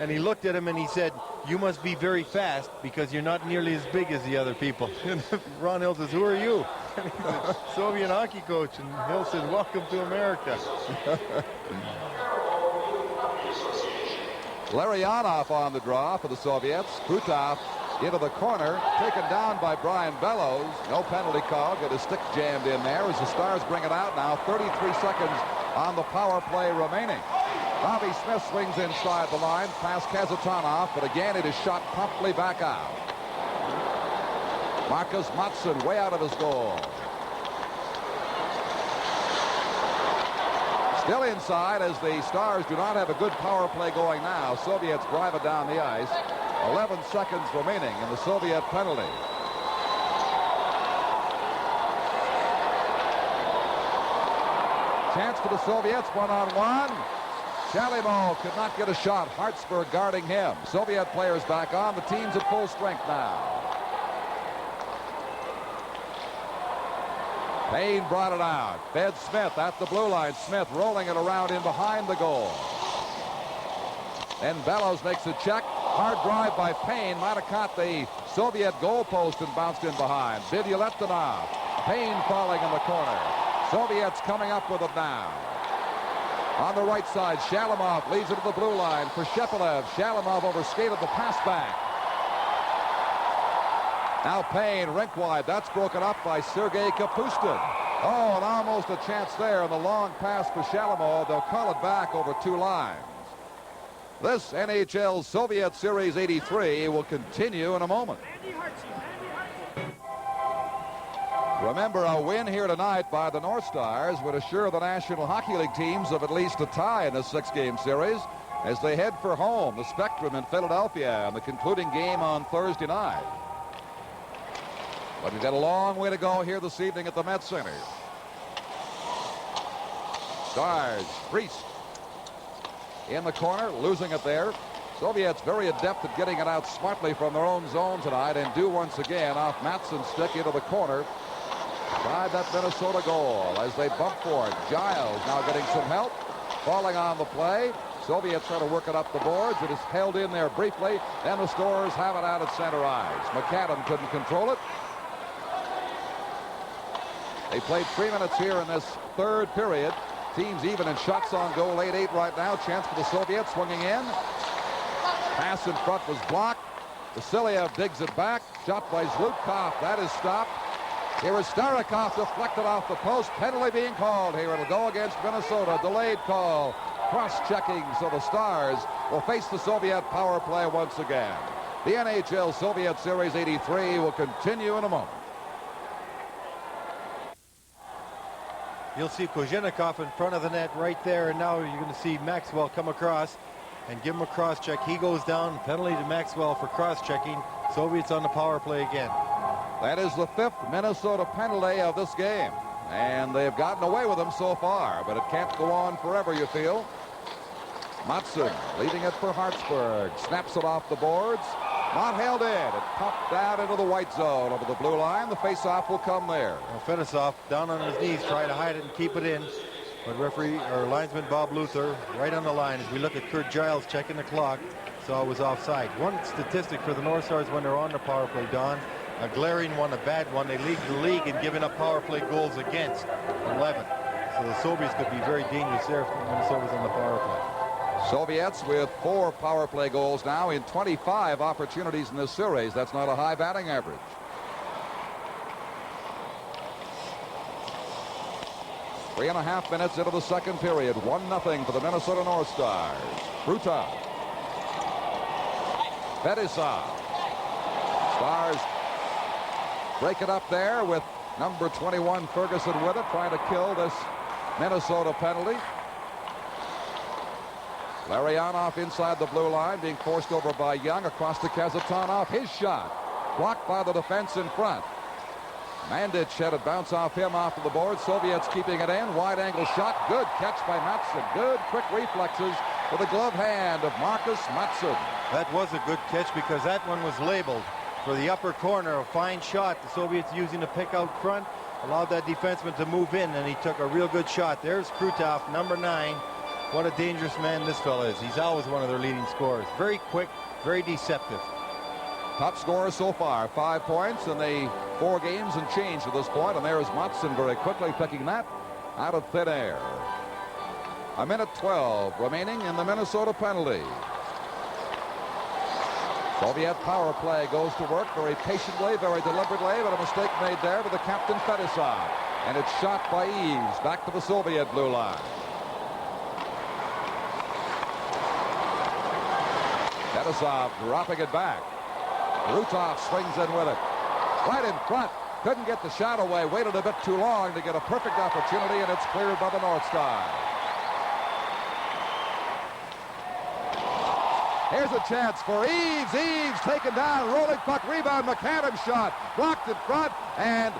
and he looked at him and he said, "You must be very fast because you're not nearly as big as the other people." And Ron Hill says, "Who are you?" And he's a Soviet hockey coach, and Hill said, "Welcome to America." Larionov on the draw for the Soviets. Krutov into the corner, taken down by Brian Bellows. No penalty call. Got his stick jammed in there as the Stars bring it out now. 33 seconds on the power play remaining. Bobby Smith swings inside the line past Kazatonov, but again it is shot promptly back out. M.Mattsson way out of his goal. Still inside as the Stars do not have a good power play going now. Soviets drive it down the ice. 11 seconds remaining in the Soviet penalty. Chance for the Soviets, one-on-one. Shalimov could not get a shot. Hartsburg guarding him. Soviet players back on. The team's at full strength now. Payne brought it out. Fed Smith at the blue line. Smith rolling it around in behind the goal. Then Bellows makes a check. Hard drive by Payne. Might have caught the Soviet goalpost and bounced in behind. Vidyaletdinov. Payne falling in the corner. Soviets coming up with it now. On the right side, Shalimov leaves it to the blue line for Shepelev. Shalimov overskated the pass back. Now Payne, rink wide. That's broken up by Sergei Kapustin. Oh, and almost a chance there on the long pass for Shalimov. They'll call it back over two lines. This NHL Soviet Series 83 will continue in a moment. Remember, a win here tonight by the North Stars would assure the National Hockey League teams of at least a tie in this six-game series as they head for home, the Spectrum in Philadelphia, and the concluding game on Thursday night. But we've got a long way to go here this evening at the Met Center. Stars, Priest in the corner, losing it there. Soviets very adept at getting it out smartly from their own zone tonight, and do once again off Mattsson's stick into the corner. Tried that Minnesota goal as they bump forward. Giles now getting some help, falling on the play. Soviets trying to work it up the boards. It is held in there briefly. Then the Stars have it out at center ice. McAdam couldn't control it. They played 3 minutes here in this third period. Teams even in shots on goal, 8-8 right now. Chance for the Soviets, swinging in. Pass in front was blocked. Vasiliev digs it back. Shot by Zlutkov. That is stopped. Here is Starikov deflected off the post. Penalty being called here. It'll go against Minnesota. Delayed call. Cross-checking, so the Stars will face the Soviet power play once again. The NHL Soviet Series 83 will continue in a moment. You'll see Kozhenikov in front of the net right there, and now you're going to see Maxwell come across and give him a cross-check. He goes down. Penalty to Maxwell for cross-checking. Soviets on the power play again. That is the 5th Minnesota penalty of this game, and they've gotten away with them so far, but it can't go on forever, you feel. Matsson leaving it for Hartsburg. Snaps it off the boards. Not held in. It popped down into the white zone over the blue line. The face-off will come there. Well, Fetisov down on his knees, trying to hide it and keep it in. But referee or linesman Bob Luther right on the line as we look at Kurt Giles checking the clock. Saw it was offside. One statistic for the North Stars when they're on the power play, Don, a glaring one, a bad one. They lead the league in giving up power play goals against, 11. So the Soviets could be very dangerous there if Minnesota's on the power play. Soviets with 4 power play goals now in 25 opportunities in this series. That's not a high batting average. Three and a half minutes into the second period. 1-0 for the Minnesota North Stars. Bruta. Fetisov. Stars break it up there with number 21 Ferguson with it, trying to kill this Minnesota penalty. Larionov inside the blue line, being forced over by Young across to Kazatonov. His shot blocked by the defense in front. Mandic had it bounce off him off of the board. Soviets keeping it in. Wide angle shot. Good catch by Matsson. Good quick reflexes with the glove hand of M.Mattsson. That was a good catch because that one was labeled for the upper corner. A fine shot. The Soviets using the pick out front. Allowed that defenseman to move in, and he took a real good shot. There's Krutov, number 9. What a dangerous man this fella is. He's always one of their leading scorers. Very quick, very deceptive. Top scorer so far, 5 points in the 4 games and change to this point. And there is Matsson very quickly picking that out of thin air. 1:12 remaining in the Minnesota penalty. Soviet power play goes to work very patiently, very deliberately, but a mistake made there with the captain Fetisov. And it's shot by Eves back to the Soviet blue line. Fetisov dropping it back. Rutov swings in with it. Right in front. Couldn't get the shot away. Waited a bit too long to get a perfect opportunity, and it's cleared by the North Star. Here's a chance for Eves. Eves taken down. Rolling puck. Rebound. McAdam shot. Blocked in front. And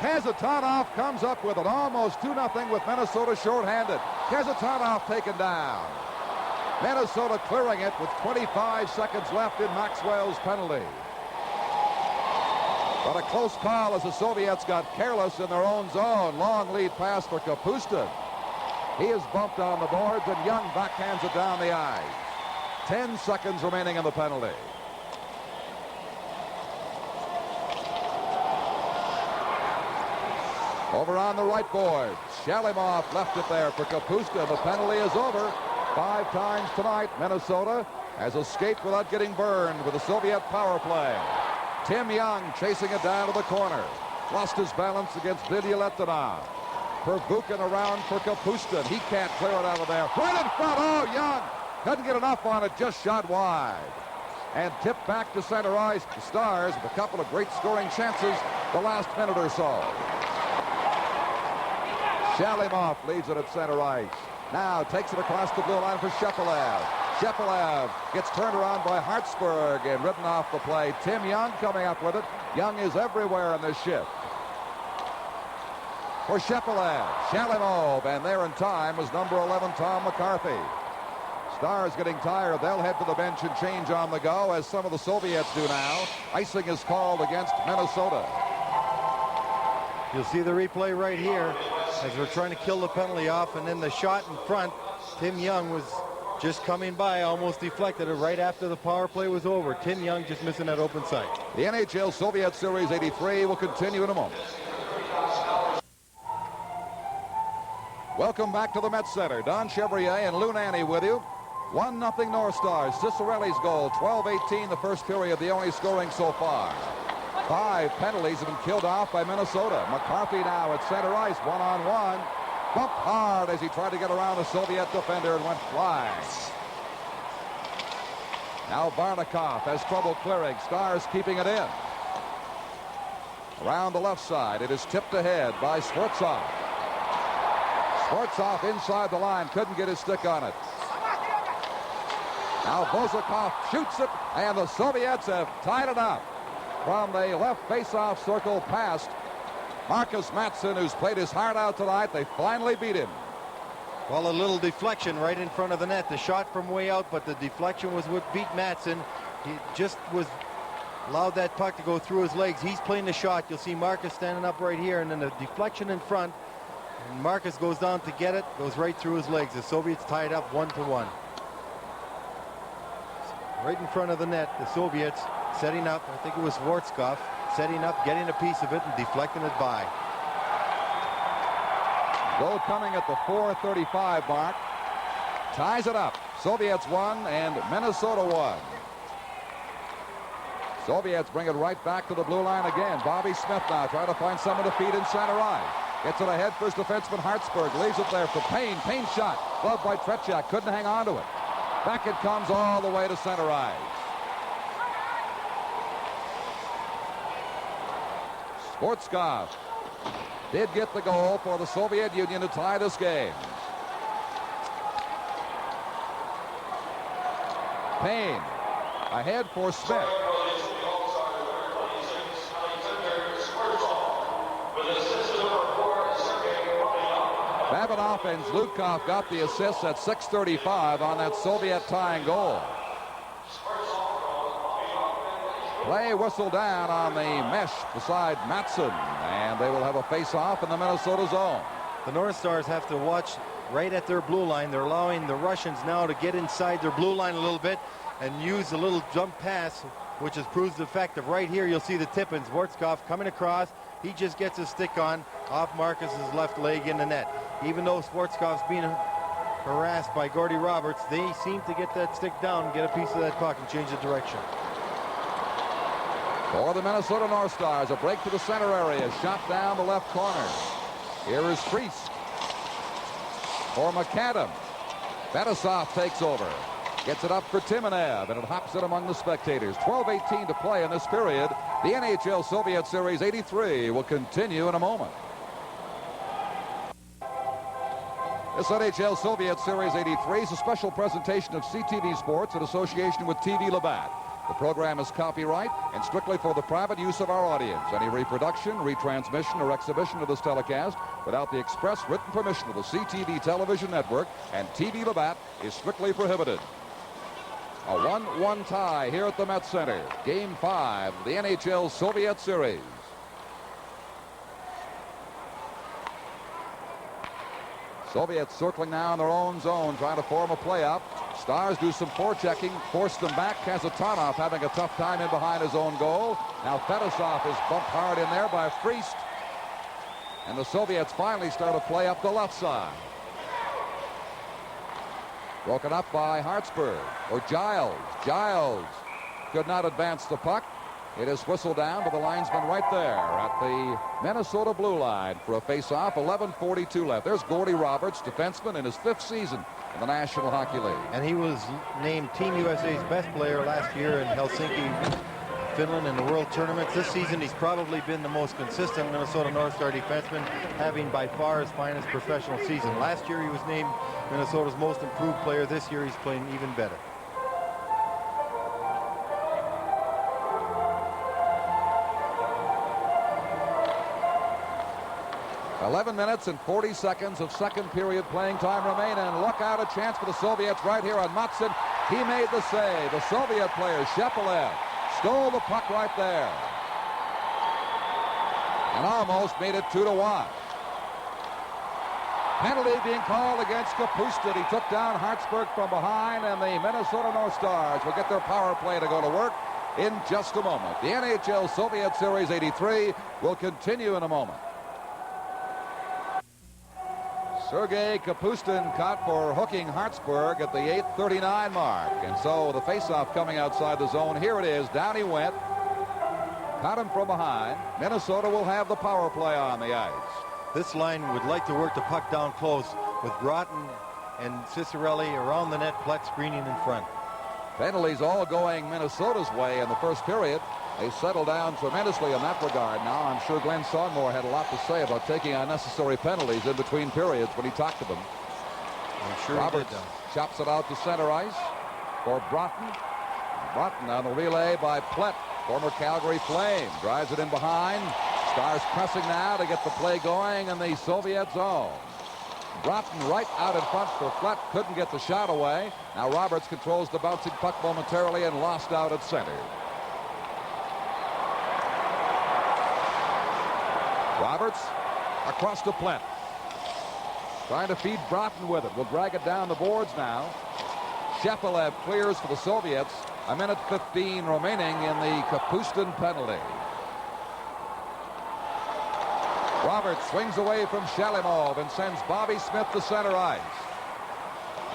Kazatonov comes up with an almost 2-0 with Minnesota shorthanded. Kazatonov taken down. Minnesota clearing it with 25 seconds left in Maxwell's penalty. But a close call as the Soviets got careless in their own zone. Long lead pass for Kapustin. He is bumped on the boards, and Young backhands it down the ice. 10 seconds remaining in the penalty. Over on the right board. Shalimov left it there for Kapustin. The penalty is over. 5 times tonight, Minnesota has escaped without getting burned with the Soviet power play. Tim Young chasing it down to the corner. Lost his balance against Vidyaletdinov. Pervukin around for Kapustin. He can't clear it out of there. Right in front. Oh, Young couldn't get enough on it. Just shot wide. And tipped back to center ice. The Stars with a couple of great scoring chances the last minute or so. Shalimov leads it at center ice. Now takes it across the blue line for Shepelev. Shepelev gets turned around by Hartsburg and ridden off the play. Tim Young coming up with it. Young is everywhere in this shift. For Shepelev, Shalimov, and there in time was number 11, Tom McCarthy. Stars getting tired. They'll head to the bench and change on the go, as some of the Soviets do now. Icing is called against Minnesota. You'll see the replay right here as we're trying to kill the penalty off, and then the shot in front. Tim Young was just coming by, almost deflected it right after the power play was over. Tim Young just missing that open sight. The NHL Soviet Series 83 will continue in a moment. Welcome back to the Met Center. Don Chevrier and Lou Nanne with you. 1-0 North Stars. Cicerelli's goal, 12-18 the first period, the only scoring so far. 5 penalties have been killed off by Minnesota. McCarthy now at center ice, one-on-one. Bumped hard as he tried to get around a Soviet defender and went flying. Now Varnikov has trouble clearing. Stars keeping it in. Around the left side, it is tipped ahead by Sfortsov. Sfortsov inside the line, couldn't get his stick on it. Now Bozakov shoots it, and the Soviets have tied it up. From the left face-off circle past Marcus Mattsson, who's played his heart out tonight. They finally beat him. Well, a little deflection right in front of the net. The shot from way out, but the deflection was what beat Mattsson. He just allowed that puck to go through his legs. He's playing the shot. You'll see Marcus standing up right here, and then the deflection in front. And Marcus goes down to get it, goes right through his legs. The Soviets tied up 1-1. Right in front of the net, the Soviets setting up. I think it was Schwarzkopf setting up, getting a piece of it, and deflecting it by. Goal coming at the 4:35 mark. Ties it up. Soviets won and Minnesota won. Soviets bring it right back to the blue line again. Bobby Smith now trying to find someone to feed in center ice. Gets it ahead for his defenseman Hartsburg. Leaves it there for Payne. Payne shot. Gloved by Tretchak. Couldn't hang on to it. Back it comes all the way to center ice. Sportskov did get the goal for the Soviet Union to tie this game. Payne ahead for Smith. Babinov and Zlutkov got the assist at 6:35 on that Soviet tying goal. Play whistle down on the mesh beside Mattsson, and they will have a face-off in the Minnesota zone. The North Stars have to watch right at their blue line. They're allowing the Russians now to get inside their blue line a little bit and use a little jump pass, which has proved effective. Right here, you'll see the tip-in. Schwarzkopf coming across. He just gets his stick on off Marcus's left leg in the net. Even though Schwarzkopf's being harassed by G.Робертс, they seem to get that stick down, get a piece of that puck, and change the direction. For the Minnesota North Stars, a break to the center area, shot down the left corner. Here is Priest for McAdam. Fetisov takes over. Gets it up for Timonev, and it hops in among the spectators. 12:18 to play in this period. The NHL Soviet Series 83 will continue in a moment. This NHL Soviet Series 83 is a special presentation of CTV Sports in association with TV Labatt. The program is copyright and strictly for the private use of our audience. Any reproduction, retransmission, or exhibition of this telecast without the express written permission of the CTV Television Network and TV Labatt is strictly prohibited. A 1-1 tie here at the Met Center. Game 5 of the NHL Soviet Series. Soviets circling now in their own zone, trying to form a play-up. Stars do some forechecking, force them back. Kazatonov having a tough time in behind his own goal. Now Fedosov is bumped hard in there by Friest. And the Soviets finally start to play up the left side. Broken up by Hartsburg, or Giles. Giles could not advance the puck. It is whistled down to the linesman right there at the Minnesota blue line for a face-off. 11:42 left. There's G.Робертс, defenseman in his 5th season in the National Hockey League. And he was named Team USA's best player last year in Helsinki, Finland, in the World Tournaments. This season, he's probably been the most consistent Minnesota North Star defenseman, having by far his finest professional season. Last year, he was named Minnesota's most improved player. This year, he's playing even better. 11 minutes and 40 seconds of second period playing time remain, and look out, a chance for the Soviets right here on М.Матссон. He made the save. The Soviet player, Shepelev, stole the puck right there and almost made it 2-1. Penalty being called against Kapustin. He took down Hartsburg from behind, and the Minnesota North Stars will get their power play to go to work in just a moment. The NHL Soviet Series 83 will continue in a moment. Sergei Kapustin caught for hooking Hartsburg at the 8:39 mark. And so the faceoff coming outside the zone. Here it is. Down he went. Caught him from behind. Minnesota will have the power play on the ice. This line would like to work the puck down close with Broughton and Cicerelli around the net, Plett screening in front. Penalties all going Minnesota's way in the first period. They settled down tremendously in that regard now. I'm sure Glenn Sonmore had a lot to say about taking unnecessary penalties in between periods when he talked to them. I'm sure Roberts he did, chops it out to center ice for Broughton. Broughton on the relay by Plett, former Calgary Flame. Drives it in behind. Stars pressing now to get the play going in the Soviet zone. Broughton right out in front for Plett. Couldn't get the shot away. Now Roberts controls the bouncing puck momentarily and lost out at center. Roberts across to Plett. Trying to feed Broughton with it. Will drag it down the boards now. Shepelev clears for the Soviets. 1:15 remaining in the Kapustin penalty. Roberts swings away from Shalimov and sends Bobby Smith to center ice.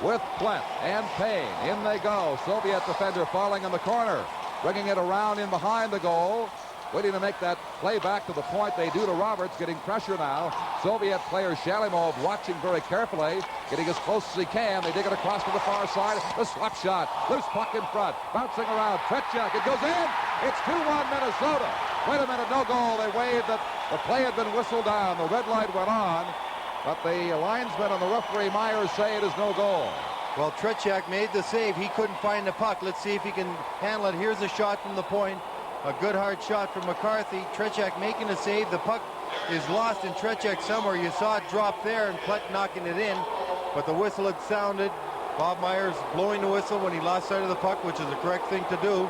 With Plett and Payne, in they go. Soviet defender falling in the corner. Bringing it around in behind the goal. Waiting to make that play back to the point. They do to Roberts, getting pressure now. Soviet player Shalimov watching very carefully, getting as close as he can. They dig it across to the far side. The slap shot. Loose puck in front. Bouncing around. Tretjak. It goes in. It's 2-1 Minnesota. Wait a minute. No goal. They waved that the play had been whistled down. The red light went on. But the linesman and the referee Myers say it is no goal. Well, Tretjak made the save. He couldn't find the puck. Let's see if he can handle it. Here's a shot from the point. A good hard shot from McCarthy. Tretjak making a save. The puck is lost in Tretjak somewhere. You saw it drop there and Plett knocking it in. But the whistle had sounded. Bob Myers blowing the whistle when he lost sight of the puck, which is the correct thing to do.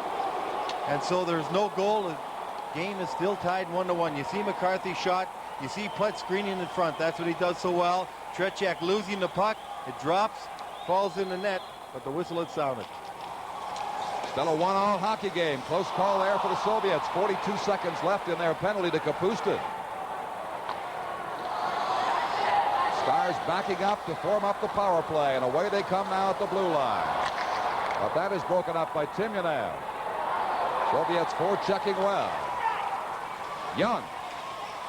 And so there's no goal. The game is still tied 1-1. You see McCarthy shot. You see Plett screening in front. That's what he does so well. Tretjak losing the puck. It drops, falls in the net, but the whistle had sounded. Still a 1-all hockey game. Close call there for the Soviets. 42 seconds left in their penalty to Kapustin. Stars backing up to form up the power play, and away they come now at the blue line. But that is broken up by Timonev. Soviets forechecking well. Young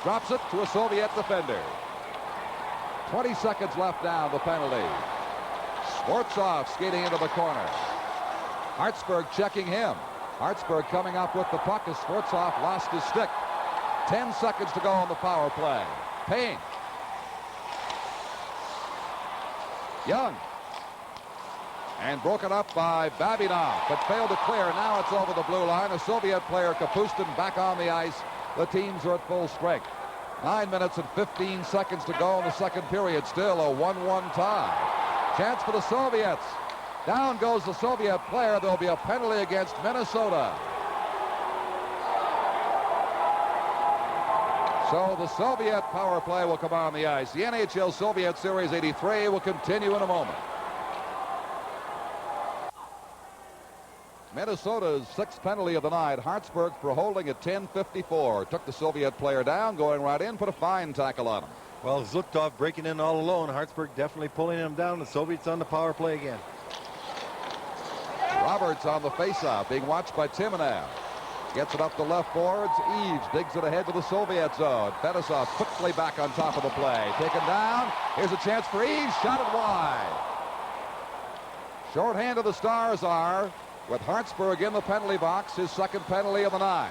drops it to a Soviet defender. 20 seconds left down the penalty. Swartzov skating into the corner. Hartsburg checking him. Hartsburg coming up with the puck as Sfortsov lost his stick. 10 seconds to go on the power play. Payne. Young. And broken up by Babinov, but failed to clear. Now it's over the blue line. A Soviet player, Kapustin, back on the ice. The teams are at full strength. 9 minutes and 15 seconds to go in the second period. Still a 1-1 tie. Chance for the Soviets. Down goes the Soviet player. There'll be a penalty against Minnesota. So the Soviet power play will come on the ice. The NHL Soviet Series 83 will continue in a moment. Minnesota's sixth penalty of the night. Hartsburg for holding at 10:54. Took the Soviet player down, going right in, put a fine tackle on him. Well, Zluktov breaking in all alone. Hartsburg definitely pulling him down. The Soviets on the power play again. Roberts on the faceoff, being watched by Timonev. Gets it up the left boards. Eves digs it ahead to the Soviet zone. Fedosov quickly back on top of the play. Taken down. Here's a chance for Eves. Shot it wide. Shorthand of the Stars are with Hartsburg in the penalty box, his second penalty of the night.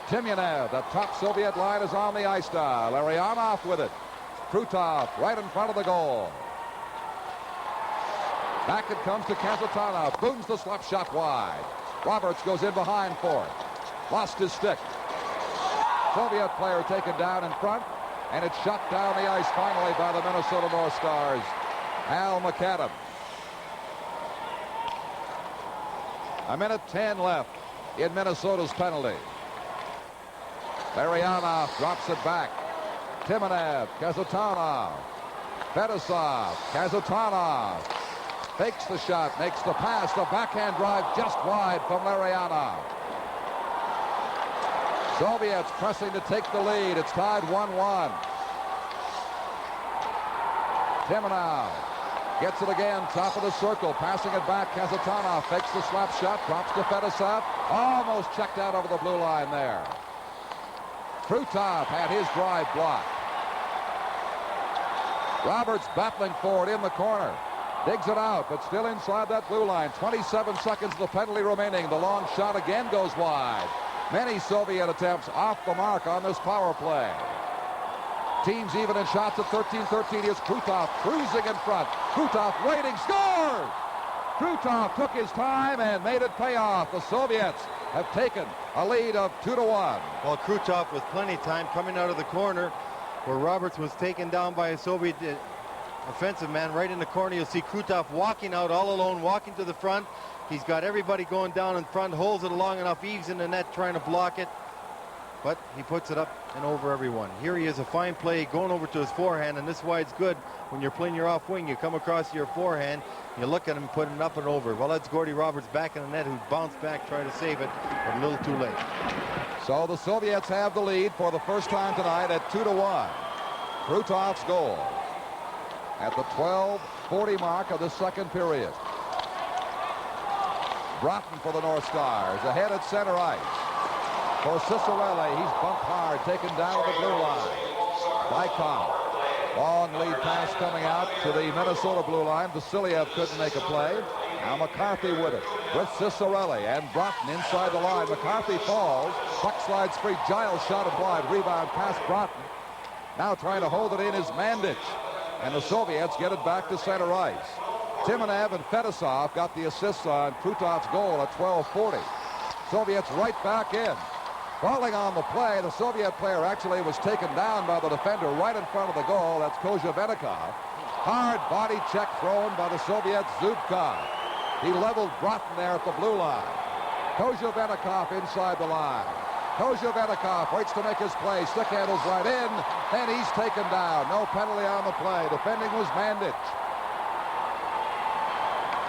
Timonev, the top Soviet line, is on the ice now. Larionov with it. Krutov right in front of the goal. Back it comes to Kazatanov. Booms the slap shot wide. Roberts goes in behind for it. Lost his stick. Soviet player taken down in front, and it's shot down the ice finally by the Minnesota North Stars. Al McAdam. A minute 10 left in Minnesota's penalty. Larionov drops it back. Timonev, Kazatanov, Fedosov, Kazatanov. Fakes the shot, makes the pass, the backhand drive just wide from Larionov. Soviets pressing to take the lead. It's tied 1-1. Timonev gets it again, top of the circle, passing it back. Kazatanov fakes the slap shot, drops to Fedosov. Almost checked out over the blue line there. Krutov had his drive blocked. Roberts battling for it in the corner. Digs it out, but still inside that blue line. 27 seconds of the penalty remaining. The long shot again goes wide. Many Soviet attempts off the mark on this power play. Teams even in shots at 13-13. Here's Krutov cruising in front. Krutov waiting, scores! Krutov took his time and made it pay off. The Soviets have taken a lead of 2-1. Well, Krutov with plenty of time coming out of the corner where Roberts was taken down by a Soviet offensive man right in the corner. You'll see Krutov walking out all alone, walking to the front. He's got everybody going down in front, holds it long enough. Eves in the net trying to block it, but he puts it up and over everyone. Here he is, a fine play going over to his forehand, and this is why it's good when you're playing your off wing. You come across your forehand, you look at him putting it up and over. Well, that's Gordy Roberts back in the net, who bounced back, tried to save it, but a little too late. So the Soviets have the lead for the first time tonight at 2-1. Krutov's goal at the 12:40 mark of the second period. Broughton for the North Stars, ahead at center ice. For Cicerelli, he's bumped hard, taken down to the blue line. Bykov, long lead pass coming out to the Minnesota blue line. Vasiliev couldn't make a play. Now McCarthy with it, with Cicerelli and Broughton inside the line. McCarthy falls, puck slides free. Giles shot it wide, rebound past Broughton. Now trying to hold it in is Mandich. And the Soviets get it back to center ice. Timonev and Fedosov got the assists on Krutov's goal at 12:40. Soviets right back in. Falling on the play, the Soviet player actually was taken down by the defender right in front of the goal. That's Kozhevenikov. Hard body check thrown by the Soviet Zubkov. He leveled Broughton there at the blue line. Kozhevenikov inside the line. Kozhevenikov waits to make his play. Stick handles right in, and he's taken down. No penalty on the play. Defending was Mandich.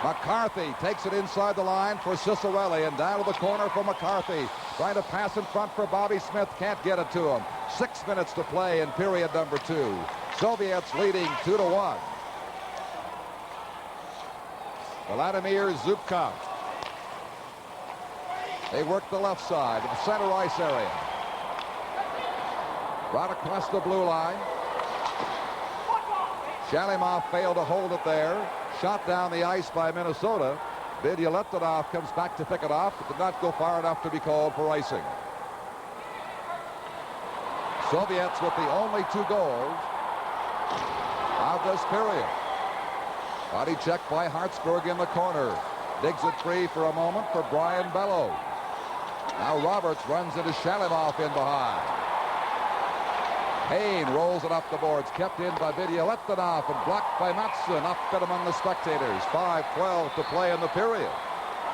McCarthy takes it inside the line for Cicerelli, and down to the corner for McCarthy. Trying to pass in front for Bobby Smith. Can't get it to him. 6 minutes to play in period number 2. Soviets leading 2-1. Vladimir Zubkov. They work the left side of the center ice area. Brought across the blue line. Shalimov failed to hold it there. Shot down the ice by Minnesota. Vidyaletdinov comes back to pick it off, but did not go far enough to be called for icing. Soviets with the only 2 goals of this period. Body check by Hartsburg in the corner. Digs it free for a moment for Brian Bellows. Now Roberts runs into Shalimov in behind. Payne rolls it up the boards, kept in by Vidyaletdinov and blocked by М.Матссон, up and among the spectators. 5:12 to play in the period.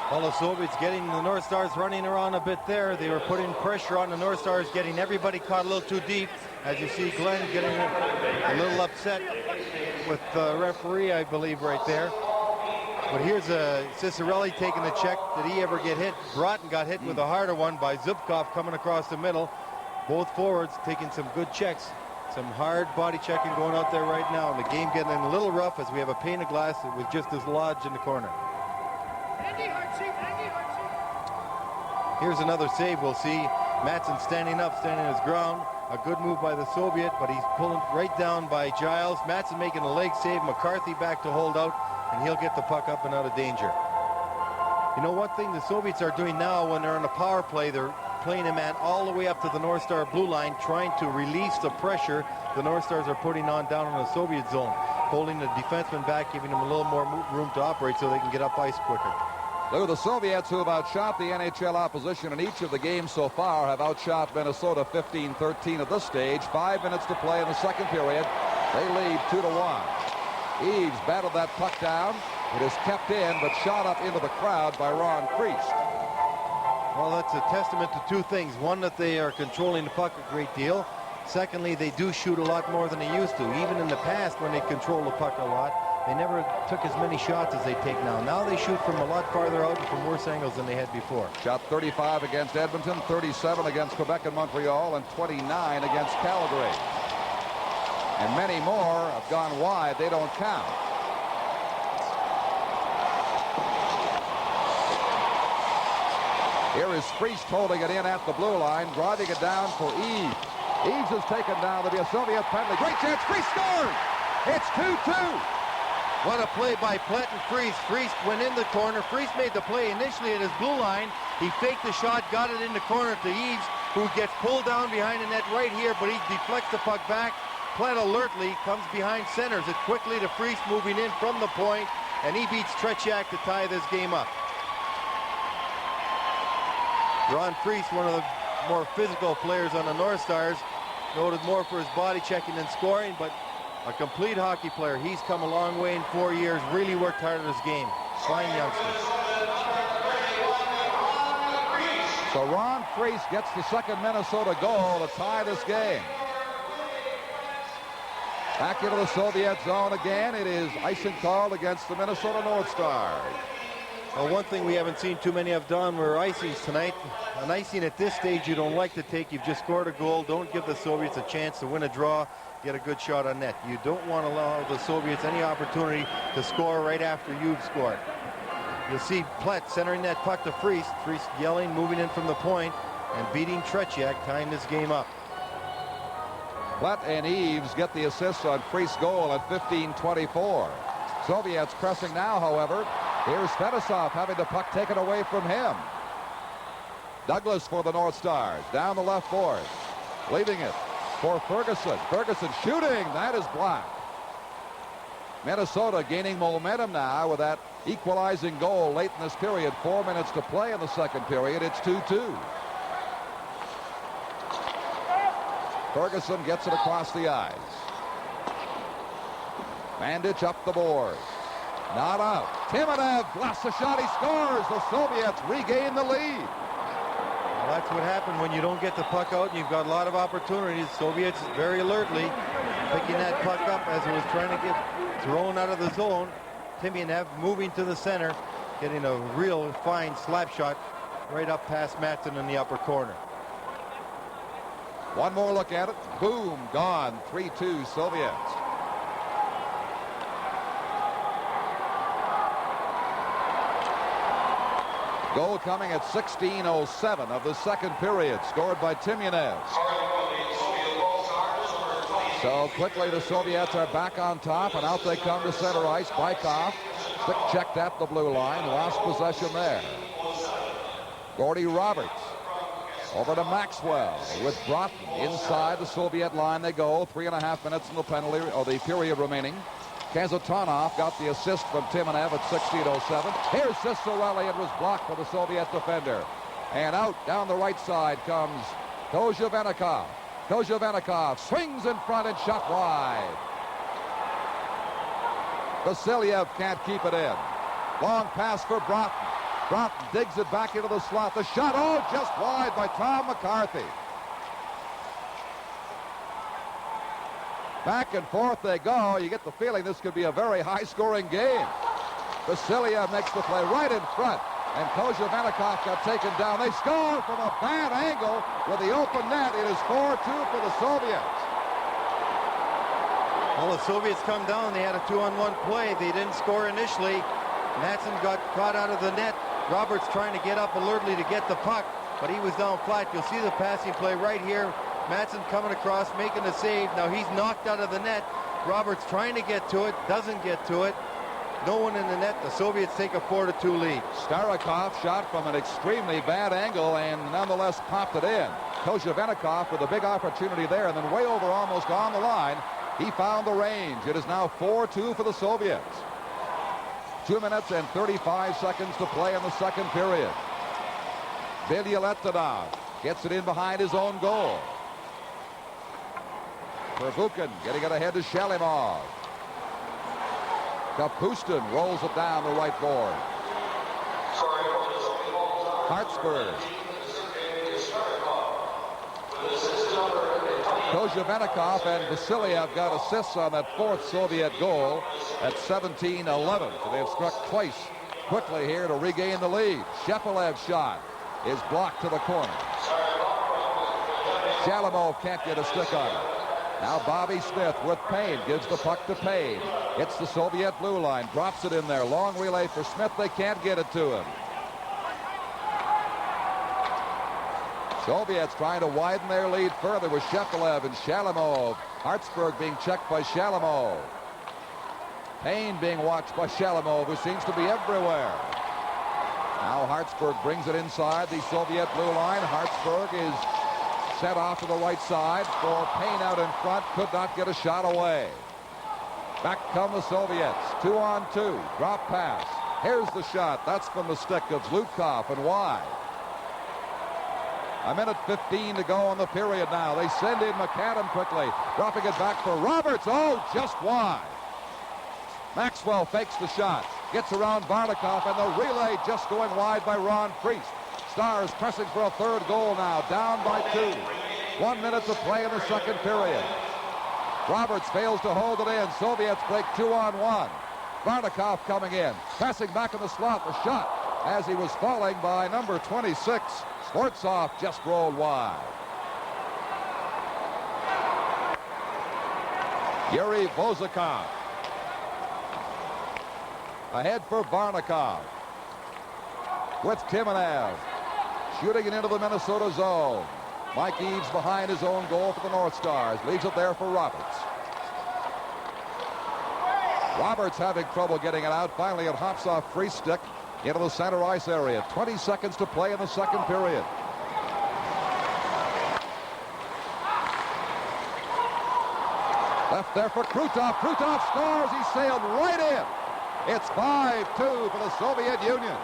Well, the Soviets getting the North Stars running around a bit there. They were putting pressure on the North Stars, getting everybody caught a little too deep. As you see, Glenn getting a little upset with the referee, I believe, right there. But here's Cicerelli taking the check. Did he ever get hit? Broughton got hit with a harder one by Zubkov coming across the middle. Both forwards taking some good checks. Some hard body checking going out there right now. The game getting a little rough as we have a pane of glass with just as lodge in the corner. Here's another save. We'll see М.Матссон standing up, standing his ground. A good move by the Soviet, but he's pulling right down by Giles. М.Матссон making a leg save. McCarthy back to hold out, and he'll get the puck up and out of danger. You know, one thing the Soviets are doing now when they're on a power play, they're playing a man all the way up to the North Star blue line, trying to release the pressure the North Stars are putting on down in the Soviet zone, holding the defenseman back, giving them a little more room to operate so they can get up ice quicker. Look at the Soviets, who have outshot the NHL opposition in each of the games so far, have outshot Minnesota 15-13 at this stage. 5 minutes to play in the second period. They lead 2-1. Eves battled that puck down. It is kept in, but shot up into the crowd by Ron Priest. Well, that's a testament to 2 things. One, that they are controlling the puck a great deal. Secondly, they do shoot a lot more than they used to. Even in the past, when they controlled the puck a lot, they never took as many shots as they take now. Now they shoot from a lot farther out and from worse angles than they had before. Shot 35 against Edmonton, 37 against Quebec and Montreal, and 29 against Calgary. And many more have gone wide. They don't count. Here is Priest holding it in at the blue line, driving it down for Eves. Eves is taken down. There'll be a Soviet penalty. Great chance. Priest scores. It's 2-2. What a play by Plett and Priest. Priest went in the corner. Priest made the play initially at his blue line. He faked the shot, got it in the corner to Eves, who gets pulled down behind the net right here, but he deflects the puck back. Plett alertly comes behind centers it quickly to Priest, moving in from the point, and he beats Tretьяка to tie this game up. Ron Priest, one of the more physical players on the North Stars, noted more for his body checking than scoring, but a complete hockey player. He's come a long way in 4 years, really worked hard at his game. Fine youngster. So Ron Priest gets the second Minnesota goal to tie this game. Back into the Soviet zone again. It is icing called against the Minnesota North Stars. Well, one thing we haven't seen too many of done were icings tonight. An icing at this stage you don't like to take. You've just scored a goal. Don't give the Soviets a chance to win a draw, get a good shot on net. You don't want to allow the Soviets any opportunity to score right after you've scored. You'll see Plett centering that puck to Priest. Priest yelling, moving in from the point, and beating Tretьяка, tying this game up. Plett and Eves get the assist on Priest's goal at 15:24. Soviets pressing now, however. Here's Fedosov having the puck taken away from him. Douglas for the North Stars, down the left board. Leaving it for Ferguson. Ferguson shooting, that is blocked. Minnesota gaining momentum now with that equalizing goal late in this period. 4 minutes to play in the second period. It's 2-2. Ferguson gets it across the eyes. Bandage up the board. Not out. Timonev blasts a shot. He scores. The Soviets regain the lead. Well, that's what happened when you don't get the puck out and you've got a lot of opportunities. Soviets very alertly picking that puck up as it was trying to get thrown out of the zone. Timonev moving to the center, getting a real fine slap shot right up past М.Матссон in the upper corner. One more look at it. Boom, gone. 3-2 Soviets. Goal coming at 16:07 of the second period, scored by Timonev. So quickly the Soviets are back on top, and out they come to center ice. Bykov Stick checked at the blue line. Lost possession there. G.Roberts over to Maxwell with Broughton inside the Soviet line. They go. 3.5 minutes in the penalty or the period remaining. Kazatonov got the assist from Timonev at 16:07. Here's Cicerelli. It was blocked by the Soviet defender. And out down the right side comes Kozhevenikov. Kozhevenikov swings in front and shot wide. Vasilyev can't keep it in. Long pass for Broughton. Broughton digs it back into the slot. The shot, oh, just wide by Tom McCarthy. Back and forth they go. You get the feeling this could be a very high-scoring game. Vasilyev makes the play right in front, and Kozhevenikov got taken down. They score from a bad angle with the open net. It is 4-2 for the Soviets. Well, the Soviets come down. They had a 2-on-1 play. They didn't score initially. М.Матссон got caught out of the net. Roberts trying to get up alertly to get the puck, but he was down flat. You'll see the passing play right here. М.Матсson coming across, making the save. Now he's knocked out of the net. Roberts trying to get to it, doesn't get to it. No one in the net. The Soviets take a 4-2 lead. Starikov shot from an extremely bad angle and nonetheless popped it in. Kozhevenikov with a big opportunity there, and then way over almost on the line. He found the range. It is now 4-2 for the Soviets. 2 minutes and 35 seconds to play in the second period. Bilyaletdinov gets it in behind his own goal. Pervukin getting it ahead to Shalimov. Kapustin rolls it down the right board. Hartsburg. Kozhevenikov and Vasilyev got assists on that fourth Soviet goal at 17-11. So they've struck twice quickly here to regain the lead. Shepelev's shot is blocked to the corner. Shalimov can't get a stick on it. Now Bobby Smith with Payne gives the puck to Payne. It's the Soviet blue line, drops it in there. Long relay for Smith. They can't get it to him. Soviets trying to widen their lead further with Shepelev and Shalimov. Hartsburg being checked by Shalimov. Payne being watched by Shalimov, who seems to be everywhere. Now Hartsburg brings it inside the Soviet blue line. Hartsburg is set off to the right side for Payne out in front. Could not get a shot away. Back come the Soviets. 2-on-2. Drop pass. Here's the shot. That's from the stick of Zlutkov and wide. 1:15 to go in the period now. They send in McAdam quickly. Dropping it back for Roberts. Oh, just wide. Maxwell fakes the shot. Gets around Varnikov, and the relay just going wide by Ron Priest. Stars pressing for a third goal now. Down by 2. 1 minute to play in the second period. Roberts fails to hold it in. Soviets break 2-on-1. Varnikov coming in. Passing back in the slot. The shot as he was falling by number 26. Sportsov just rolled wide. Yuri Vozakov. Ahead for Varnikov. With Timonev. Shooting it into the Minnesota zone. Mike Eaves behind his own goal for the North Stars. Leaves it there for Roberts. Roberts having trouble getting it out. Finally, it hops off free stick into the center ice area. 20 seconds to play in the second period. Left there for Krutov. Krutov scores. He sailed right in. It's 5-2 for the Soviet Union.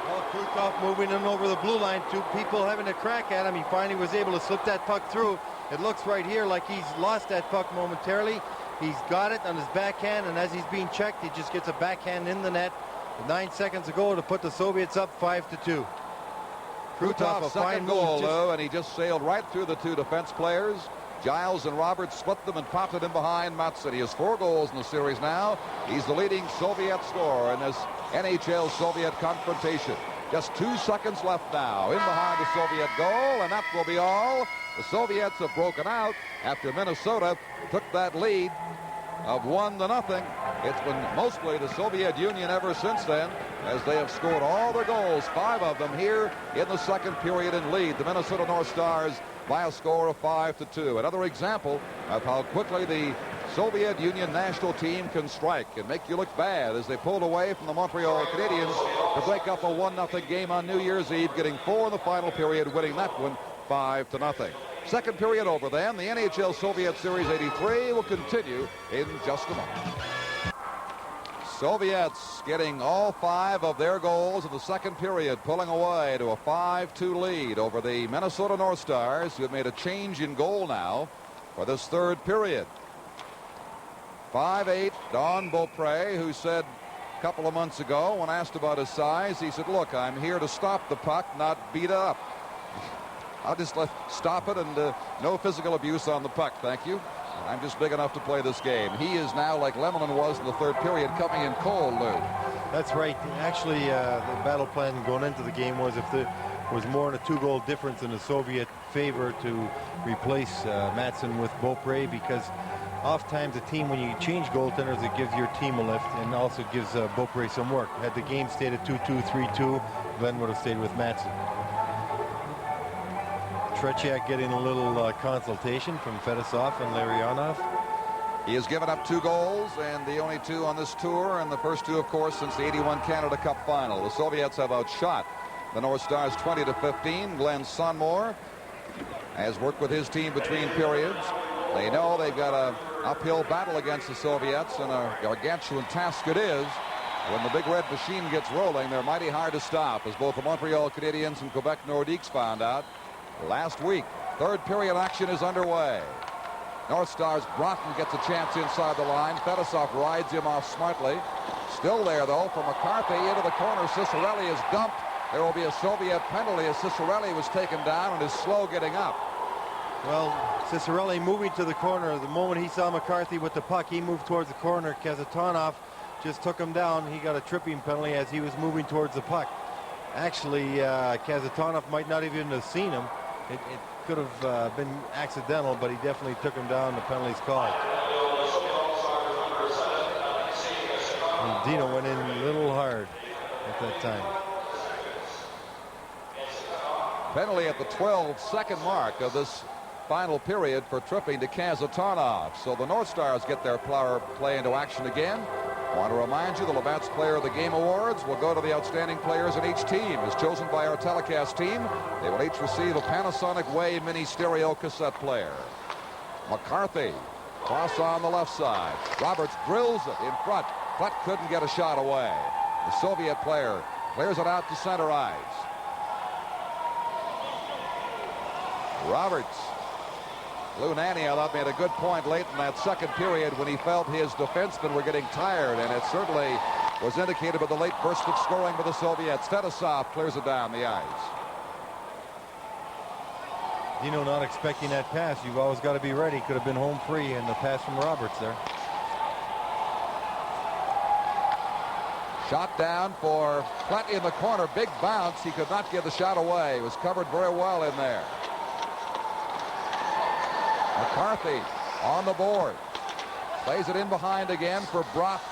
Well, Krutov moving in over the blue line. 2 people having a crack at him. He finally was able to slip that puck through. It looks right here like he's lost that puck momentarily. He's got it on his backhand, and as he's being checked, he just gets a backhand in the net. 9 seconds ago to put the Soviets up 5-2. Krutov's second goal, though, and he just sailed right through the 2 defense players. Giles and Roberts split them and popped it in behind М.Матссон. He has 4 goals in the series now. He's the leading Soviet scorer in this NHL-Soviet confrontation. Just 2 seconds left now. In behind the Soviet goal, and that will be all. The Soviets have broken out after Minnesota took that lead of 1-0. It's been mostly the Soviet Union ever since then, as they have scored all their goals, 5 of them here in the second period, and lead the Minnesota North Stars by a score of 5-2. Another example of how quickly the Soviet Union national team can strike and make you look bad as they pulled away from the Montreal Canadiens to break up a 1-0 game on New Year's Eve, getting 4 in the final period, winning that one 5-0. Second period over then. The NHL Soviet Series 83 will continue in just a moment. Soviets getting all 5 of their goals in the second period, pulling away to a 5-2 lead over the Minnesota North Stars, who have made a change in goal now for this third period. 5'8", Don Beaupre, who said a couple of months ago when asked about his size, he said, look, I'm here to stop the puck, not beat it up. I'll just stop it and no physical abuse on the puck, thank you. I'm just big enough to play this game. He is now like Lemelin was in the third period, coming in cold, Lou. That's right. Actually, the battle plan going into the game was if there was more than a 2-goal difference in the Soviet favor to replace М.Матссон with Beaupre, because oftentimes a team, when you change goaltenders, it gives your team a lift and also gives Beaupre some work. Had the game stayed at 2-2, 3-2, Glenn would have stayed with М.Матсson. Tretьяка getting a little consultation from Fedosov and Larionov. He has given up 2 goals, and the only 2 on this tour, and the first 2, of course, since the 81 Canada Cup final. The Soviets have outshot the North Stars 20-15. Glenn Sonmore has worked with his team between periods. They know they've got an uphill battle against the Soviets, and a gargantuan task it is. When the big red machine gets rolling, they're mighty hard to stop, as both the Montreal Canadiens and Quebec Nordiques found out last week. Third period action is underway. North Stars Broughton gets a chance inside the line. Fedosov rides him off smartly. Still there, though, for McCarthy into the corner. Ciccarelli is dumped. There will be a Soviet penalty as Ciccarelli was taken down and is slow getting up. Well, Ciccarelli moving to the corner. The moment he saw McCarthy with the puck, he moved towards the corner. Kazatonov just took him down. He got a tripping penalty as he was moving towards the puck. Actually, Kazatonov might not even have seen him. It could have been accidental, but he definitely took him down. The penalty's called. And Dino went in a little hard at that time. Penalty at the 12-second mark of this final period for tripping to Kazatonov. So the North Stars get their power play into action again. I want to remind you the Labatt's Player of the Game Awards will go to the outstanding players in each team as chosen by our telecast team. They will each receive a Panasonic Wave Mini Stereo cassette player. McCarthy, cross on the left side. Roberts drills it in front. Putt couldn't get a shot away. The Soviet player clears it out to center ice. Roberts. Lou Nanne, I thought, made a good point late in that second period when he felt his defensemen were getting tired, and it certainly was indicated by the late burst of scoring by the Soviets. Fedosov clears it down the ice. Dino not expecting that pass. You've always got to be ready. Could have been home free, and the pass from Roberts there. Shot down for Platt in the corner. Big bounce. He could not get the shot away. It was covered very well in there. McCarthy on the board. Plays it in behind again for Broughton.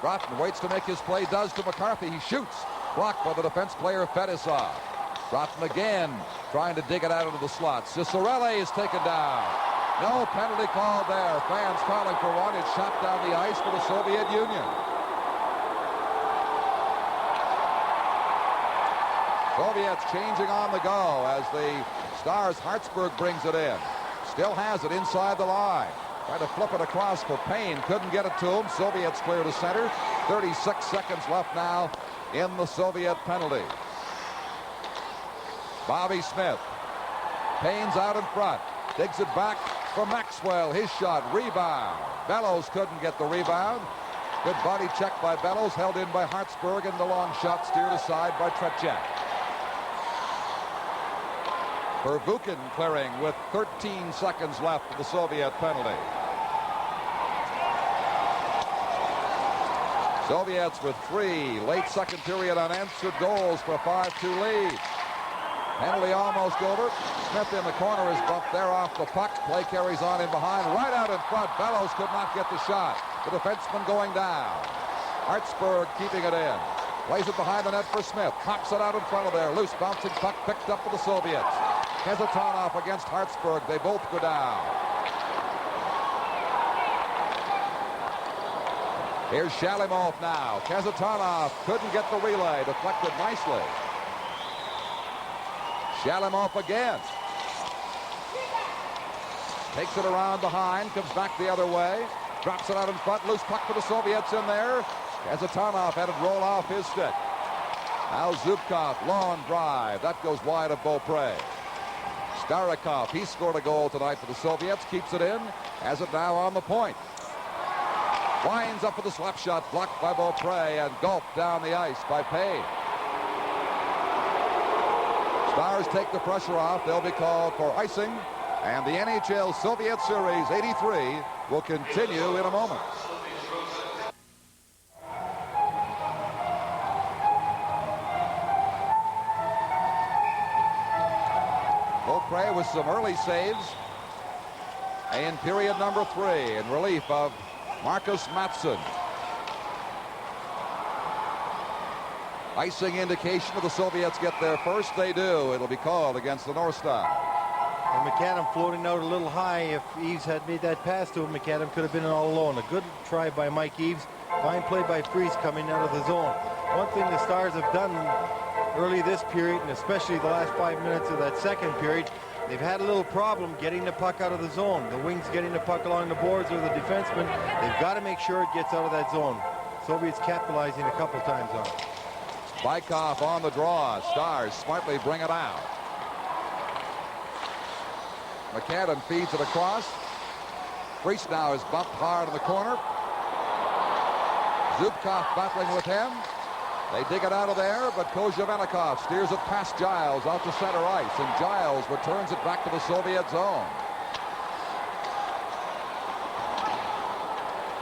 Broughton waits to make his play, does to McCarthy. He shoots. Blocked by the defense player Fedosov. Broughton again trying to dig it out into the slot. Ciccarelli is taken down. No penalty called there. Fans calling for one. It's shot down the ice for the Soviet Union. Soviets changing on the go as the Stars Hartsburg brings it in. Still has it inside the line. Tried to flip it across for Payne. Couldn't get it to him. Soviets clear to center. 36 seconds left now in the Soviet penalty. Bobby Smith. Payne's out in front. Digs it back for Maxwell. His shot. Rebound. Bellows couldn't get the rebound. Good body check by Bellows. Held in by Hartsburg, and the long shot steered aside by Tretьяка. Pervukin clearing with 13 seconds left of the Soviet penalty. Soviets with 3 late second period unanswered goals for a 5-2 lead. Penalty almost over. Smith in the corner is bumped there off the puck. Play carries on in behind. Right out in front. Bellows could not get the shot. The defenseman going down. Hartsburg keeping it in. Plays it behind the net for Smith. Pops it out in front of there. Loose bouncing puck picked up for the Soviets. Kazatonov against Hartsburg. They both go down. Here's Shalimov now. Kazatanov couldn't get the relay. Deflected nicely. Shalimov again. Takes it around behind. Comes back the other way. Drops it out in front. Loose puck for the Soviets in there. Kazatanov had it roll off his stick. Now Zubkov, long drive. That goes wide of Beaupre. Starikov, he scored a goal tonight for the Soviets. Keeps it in. Has it now on the point. Winds up with a slap shot. Blocked by Beaupre and gulped down the ice by Payne. Stars take the pressure off. They'll be called for icing. And the NHL Soviet Series 83 will continue in a moment. Beaupre with some early saves in period number 3 in relief of М.Матссон. Icing indication of the Soviets get there first. They do. It'll be called against the North Star. And McAdam floating out a little high. If Eves had made that pass to him, McAdam could have been all alone. A good try by Mike Eves. Fine play by Freese coming out of the zone. One thing the Stars have done early this period, and especially the last 5 minutes of that second period, they've had a little problem getting the puck out of the zone. The wings getting the puck along the boards or the defenseman. They've got to make sure it gets out of that zone. Soviets capitalizing a couple times on it. Bykov on the draw. Stars smartly bring it out. McAdam feeds it across. Freese now is bumped hard in the corner. Zubkov battling with him. They dig it out of there, but Kozhevenikov steers it past Giles out to center ice, and Giles returns it back to the Soviet zone.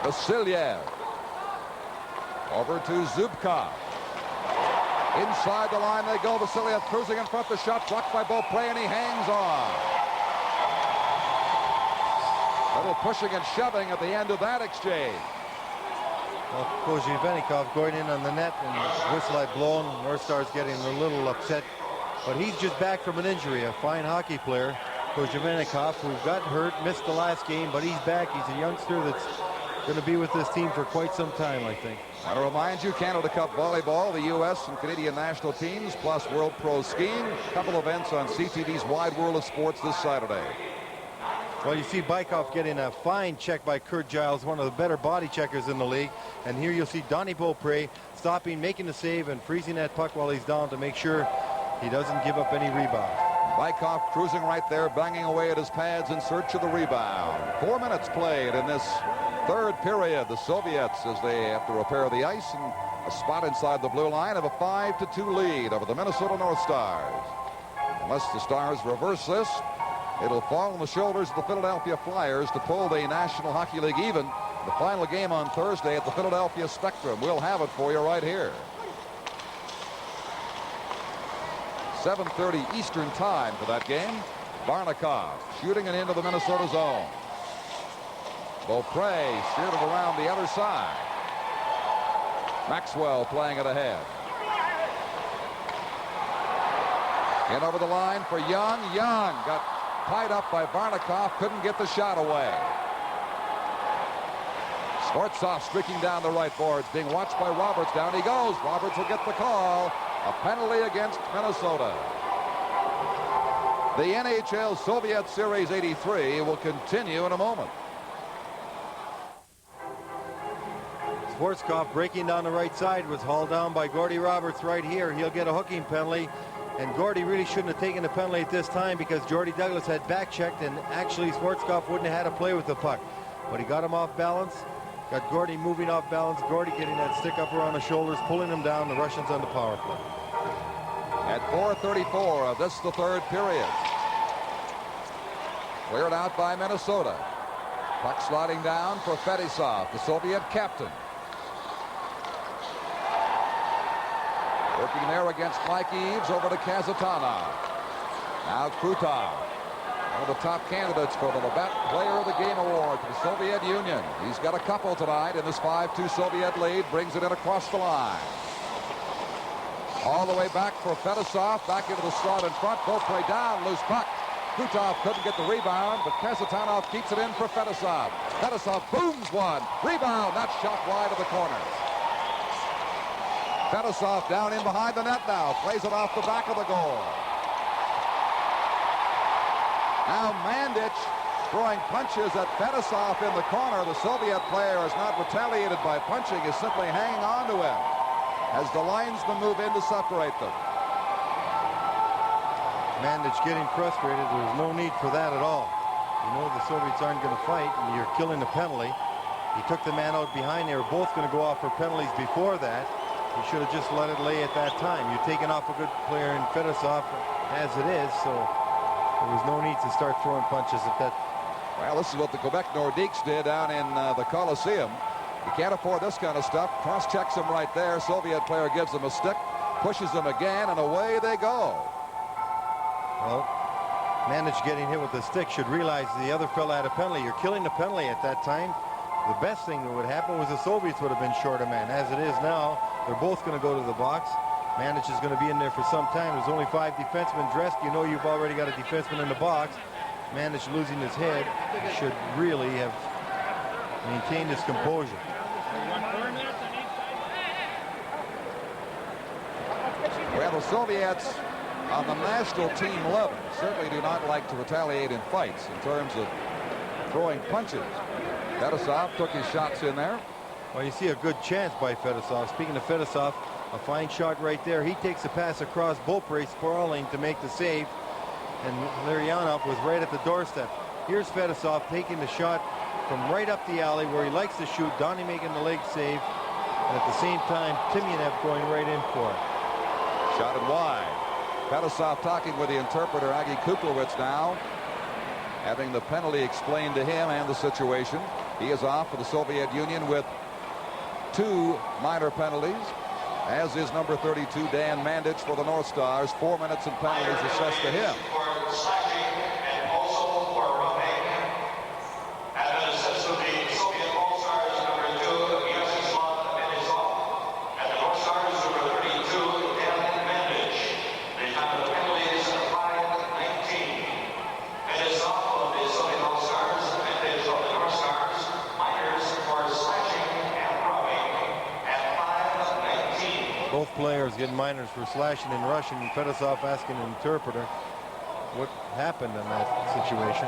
Vasilyev over to Zubkov. Inside the line they go. Vasilyev cruising in front. The shot blocked by Beaupre, and he hangs on. Little pushing and shoving at the end of that exchange. Well, Kozhevenikov going in on the net, and whistle had blown. North Star's getting a little upset, but he's just back from an injury. A fine hockey player, Kozhevenikov, who got hurt, missed the last game, but he's back. He's a youngster that's going to be with this team for quite some time, I think. I want to remind you, Canada Cup volleyball, the U.S. and Canadian national teams, plus World Pro Skiing. A couple events on CTV's Wide World of Sports this Saturday. Well, you see Bykov getting a fine check by Kurt Giles, one of the better body checkers in the league. And here you'll see Donnie Beaupre stopping, making the save, and freezing that puck while he's down to make sure he doesn't give up any rebounds. Bykov cruising right there, banging away at his pads in search of the rebound. 4 minutes played in this third period. The Soviets, as they have to repair the ice, and a spot inside the blue line, have a 5-2 lead over the Minnesota North Stars. Unless the Stars reverse this, it'll fall on the shoulders of the Philadelphia Flyers to pull the National Hockey League even. The final game on Thursday at the Philadelphia Spectrum. We'll have it for you right here. 7:30 Eastern time for that game. Varnikov shooting it into the Minnesota zone. Beaupre steered it around the other side. Maxwell playing it ahead. In over the line for Young. Young got tied up by Varnikov, couldn't get the shot away. Sfortsov streaking down the right boards, being watched by Roberts. Down he goes. Roberts will get the call. A penalty against Minnesota. The NHL Soviet Series 83 will continue in a moment. Sfortsov breaking down the right side was hauled down by Gordy Roberts right here. He'll get a hooking penalty. And Gordy really shouldn't have taken the penalty at this time because Jordy Douglas had back-checked, and actually Sfortsov wouldn't have had to play with the puck. But he got him off balance, got Gordy moving off balance, Gordy getting that stick up around the shoulders, pulling him down, the Russians on the power play. At 4:34 of this, the third period. Cleared out by Minnesota. Puck sliding down for Fedisov, the Soviet captain. Working there against Mike Eves, over to Kazatanov. Now Krutov, one of the top candidates for the Labatt Player of the Game Award for the Soviet Union. He's got a couple tonight in this 5-2 Soviet lead, brings it in across the line. All the way back for Fedisov, back into the slot in front. Beaupre down, loose puck. Krutov couldn't get the rebound, but Kazatanov keeps it in for Fedisov. Fedosov booms one. Rebound. That's shot wide of the corner. Fedosov down in behind the net now. Plays it off the back of the goal. Now Mandic throwing punches at Fedosov in the corner. The Soviet player is not retaliated by punching. Is simply hanging on to him as the linesmen move in to separate them. Mandic getting frustrated. There's no need for that at all. You know the Soviets aren't going to fight, and you're killing the penalty. He took the man out behind. They were both going to go off for penalties before that. You should have just let it lay at that time. You're taking off a good player in Fedosov as it is, so there was no need to start throwing punches at that. Well, this is what the Quebec Nordiques did down in the Coliseum. You can't afford this kind of stuff. Cross-checks him right there. Soviet player gives him a stick, pushes him again, and away they go. Well, Mandic getting hit with the stick should realize the other fella had a penalty. You're killing the penalty at that time. The best thing that would happen was the Soviets would have been short a man. As it is now, they're both going to go to the box. Mandic is going to be in there for some time. There's only 5 defensemen dressed. You know you've already got a defenseman in the box. Mandic losing his head. He should really have maintained his composure. Well, the Soviets on the national team level certainly do not like to retaliate in fights in terms of throwing punches. Fedosov took his shots in there. Well, you see a good chance by Fedosov. Speaking of Fedosov, a fine shot right there. He takes a pass across Beaupre, sprawling to make the save. And Larionov was right at the doorstep. Here's Fedosov taking the shot from right up the alley where he likes to shoot. Donnie making the leg save. And at the same time, Timyanev going right in for it. Shot it wide. Fedosov talking with the interpreter, Aggie Kuklowitz now, having the penalty explained to him and the situation. He is off for the Soviet Union with 2 minor penalties, as is number 32, Dan Mandic, for the North Stars. 4 minutes and penalties assessed to him. Both players getting minors for slashing and rushing. Fedosov asking the interpreter what happened in that situation.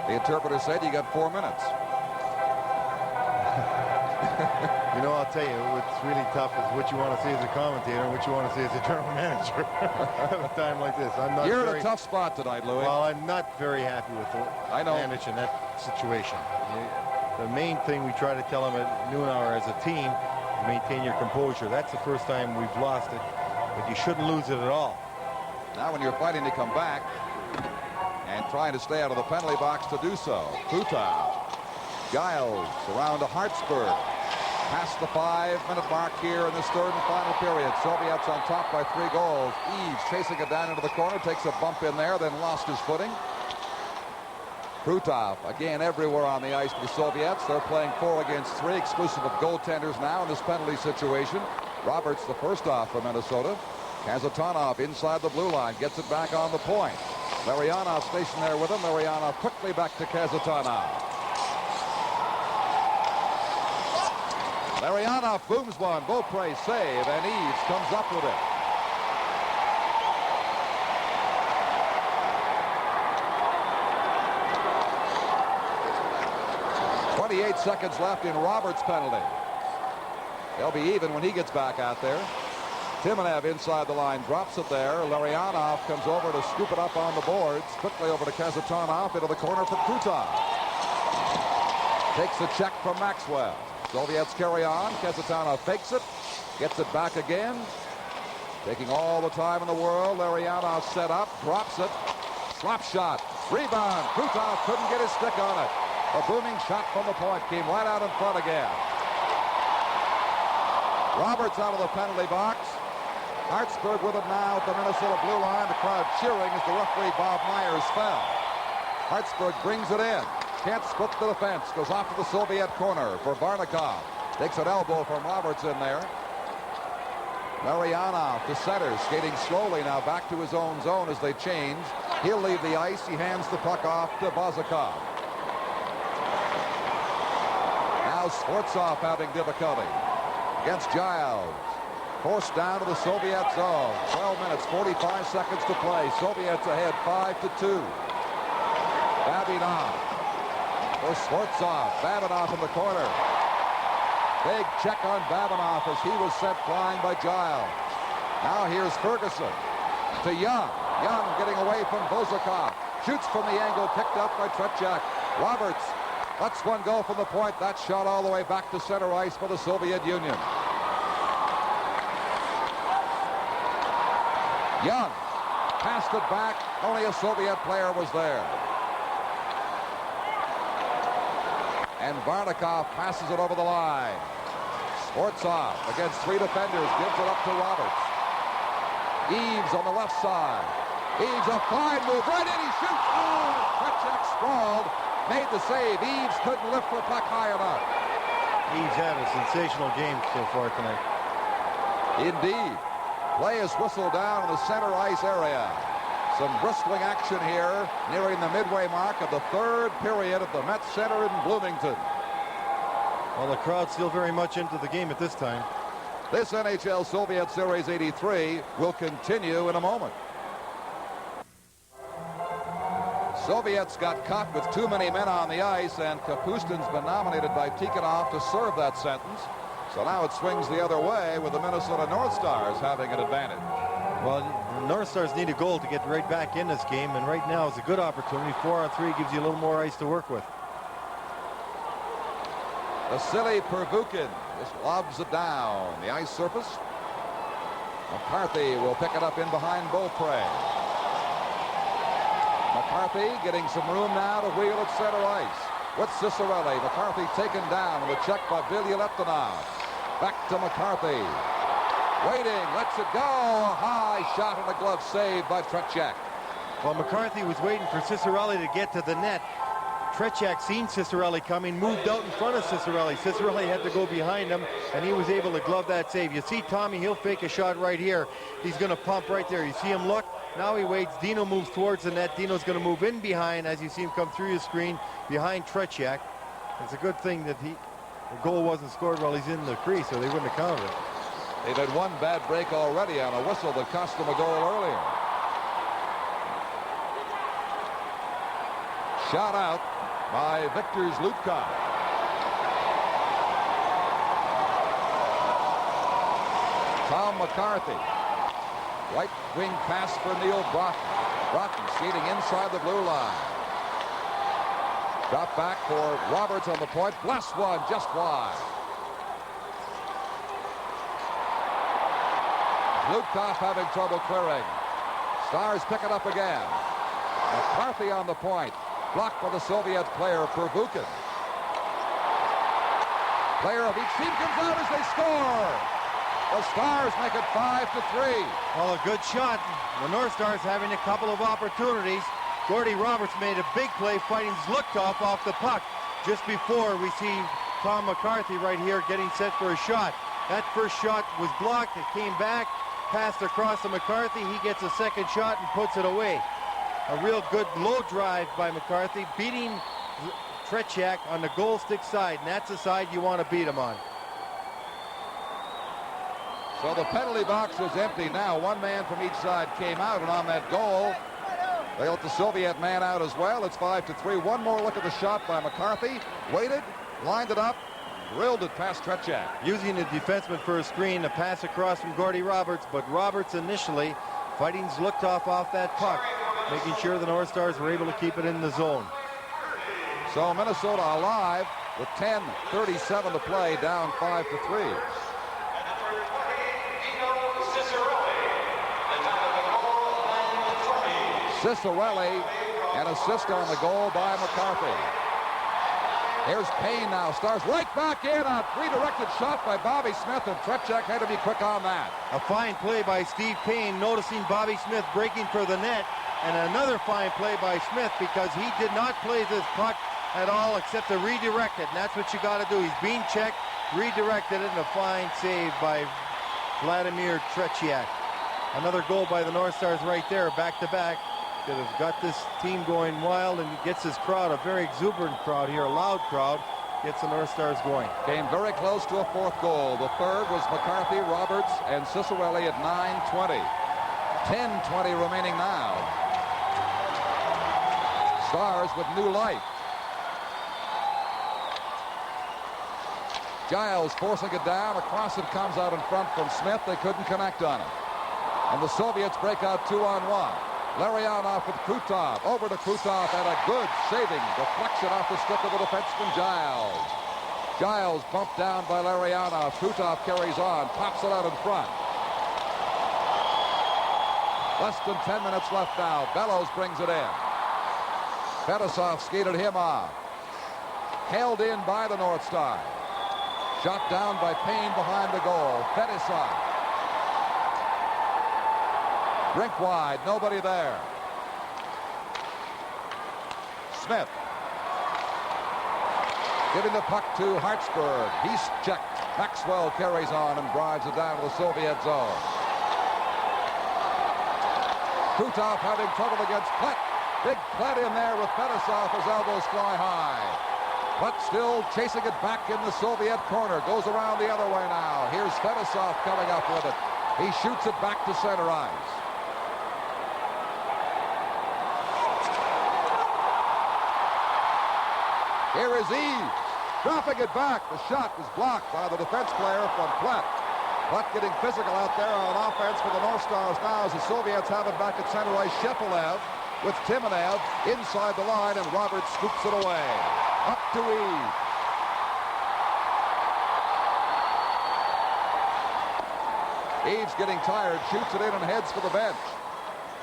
The interpreter said you got 4 minutes. You know, I'll tell you, what's really tough is what you want to see as a commentator and what you want to see as a general manager at a time like this. You're in a tough spot tonight, Louis. Well, I'm not very happy with the manage in that situation. The main thing we try to tell them at noon hour as a team, maintain your composure. That's the first time we've lost it, but you shouldn't lose it at all. Now when you're fighting to come back and trying to stay out of the penalty box to do so. Krutov, Giles around to Hartsburg. Past the 5-minute mark here in this third and final period. Soviets on top by 3 goals. Eves chasing it down into the corner, takes a bump in there, then lost his footing. Krutov, again, everywhere on the ice for the Soviets. They're playing 4 against 3, exclusive of goaltenders now in this penalty situation. Roberts, the first off for Minnesota. Kazatonov inside the blue line, gets it back on the point. Larionov stationed there with him. Larionov quickly back to Kazatonov. Larionov booms one. Beaupre save, and Eves comes up with it. 28 seconds left in Roberts' penalty. They'll be even when he gets back out there. Timonev inside the line, drops it there. Larionov comes over to scoop it up on the boards. Quickly over to Kazatonov into the corner for Krutov. Takes a check from Maxwell. Soviets carry on. Kazatonov fakes it. Gets it back again. Taking all the time in the world. Larionov set up. Drops it. Slap shot. Rebound. Krutov couldn't get his stick on it. A booming shot from the point came right out in front again. Roberts out of the penalty box. Hartsburg with it now at the Minnesota blue line. The crowd cheering as the referee Bob Myers fell. Hartsburg brings it in. Can't split the defense. Goes off to the Soviet corner for Varnikov. Takes an elbow from Roberts in there. Larionov to center, skating slowly now back to his own zone as they change. He'll leave the ice. He hands the puck off to Vazikov. Now Sfortsov having difficulty against Giles. Forced down to the Soviet zone. 12 minutes, 45 seconds to play. Soviets ahead 5-2. Babinov for Sfortsov. Babinov in the corner. Big check on Babinov as he was sent flying by Giles. Now here's Ferguson to Young. Young getting away from Bozakov. Shoots from the angle, picked up by Tretjak. Roberts lets one go from the point. That shot all the way back to center ice for the Soviet Union. Young passed it back. Only a Soviet player was there. And Varnikov passes it over the line. Sfortsov against three defenders gives it up to Roberts. Eves on the left side. Eves a fine move right in. He shoots. Oh, Tretjak sprawled. Made the save. Eves couldn't lift the puck high enough. Eves had a sensational game so far tonight. Indeed. Play is whistled down in the center ice area. Some bristling action here, nearing the midway mark of the third period at the Met Center in Bloomington. Well, the crowd's still very much into the game at this time. This NHL Soviet Series 83 will continue in a moment. Soviets got caught with too many men on the ice, and Kapustin's been nominated by Tikhonov to serve that sentence. So now it swings the other way with the Minnesota North Stars having an advantage. Well, the North Stars need a goal to get right back in this game, and right now is a good opportunity. 4-on-3 gives you a little more ice to work with. Vasily Pervukin just lobs it down the ice surface. McCarthy will pick it up in behind Beaupre. McCarthy getting some room now to wheel at center ice with Cicerelli. McCarthy taken down with a check by Vilya Leptonov. Back to McCarthy. Waiting, lets it go. A high shot and a glove save by Tretjak. Well, McCarthy was waiting for Cicerelli to get to the net. Tretjak seen Cicerelli coming, moved out in front of Cicerelli. Cicerelli had to go behind him, and he was able to glove that save. You see Tommy, he'll fake a shot right here. He's going to pump right there. You see him look. Now he waits. Dino moves towards the net. Dino's going to move in behind as you see him come through your screen behind Tretjak. It's a good thing that the goal wasn't scored while he's in the crease, or they wouldn't have counted it. They've had one bad break already on a whistle that cost them a goal earlier. Shot out by Viktor Zlutkov. Tom McCarthy. Right wing pass for Neil Broughton. Broughton skating inside the blue line. Drop back for Roberts on the point. Bless one just wide. Zlutkov having trouble clearing. Stars pick it up again. McCarthy on the point. Blocked by the Soviet player, Pervukin. Player of each team comes out as they score. The Stars make it 5-3. Well, a good shot. The North Stars having a couple of opportunities. Gordy Roberts made a big play fighting Zlutkov off the puck. Just before we see Tom McCarthy right here getting set for a shot. That first shot was blocked. It came back, passed across to McCarthy. He gets a second shot and puts it away. A real good low drive by McCarthy, beating Tretjak on the goal stick side, and that's the side you want to beat him on. So the penalty box was empty now. One man from each side came out, and on that goal, they let the Soviet man out as well. It's 5-3. One more look at the shot by McCarthy. Waited, lined it up, drilled it past Tretjak. Using the defenseman for a screen, a pass across from Gordy Roberts, but Roberts initially fighting Zlutkov off that puck, making sure the North Stars were able to keep it in the zone. So Minnesota alive with 10:37 to play, down 5-3. Cicerelli, an assist on the goal by McCarthy. Here's Payne now. Stars right back in. A redirected shot by Bobby Smith, and Tretjak had to be quick on that. A fine play by Steve Payne, noticing Bobby Smith breaking for the net, and another fine play by Smith because he did not play this puck at all except to redirect it, and that's what you got to do. He's being checked, redirected it, and a fine save by Vladimir Tretjak. Another goal by the North Stars right there, back-to-back. That has got this team going wild and gets this crowd, a very exuberant crowd here, a loud crowd. gets the North Stars going. Came very close to a fourth goal. The third was McCarthy, Roberts, and Cicerelli at 9:20. 10:20 remaining now. Stars with new life. Giles forcing it down. Across it comes out in front from Smith. They couldn't connect on it. And the Soviets break out 2-on-1. Larionov with Krutov. Over to Krutov and a good saving deflection off the stick of the defenseman Giles. Giles bumped down by Larionov. Krutov carries on. Pops it out in front. Less than 10 minutes left now. Bellows brings it in. Fedosov skated him off. Held in by the North Stars. Shot down by Payne behind the goal. Fedosov. Rink wide. Nobody there. Smith. Giving the puck to Hartsburg. He's checked. Maxwell carries on and drives it down to the Soviet zone. Krutov having trouble against Plett. Big Plett in there with Fedosov, his elbows fly high. Plett still chasing it back in the Soviet corner. Goes around the other way now. Here's Fedosov coming up with it. He shoots it back to center ice. Here is Eves. Dropping it back. The shot was blocked by the defense player from Plett. Plett getting physical out there on offense for the North Stars now as the Soviets have it back at center ice. Shepelev with Timonev inside the line, and Roberts scoops it away. Up to Eves. Eves getting tired, shoots it in and heads for the bench.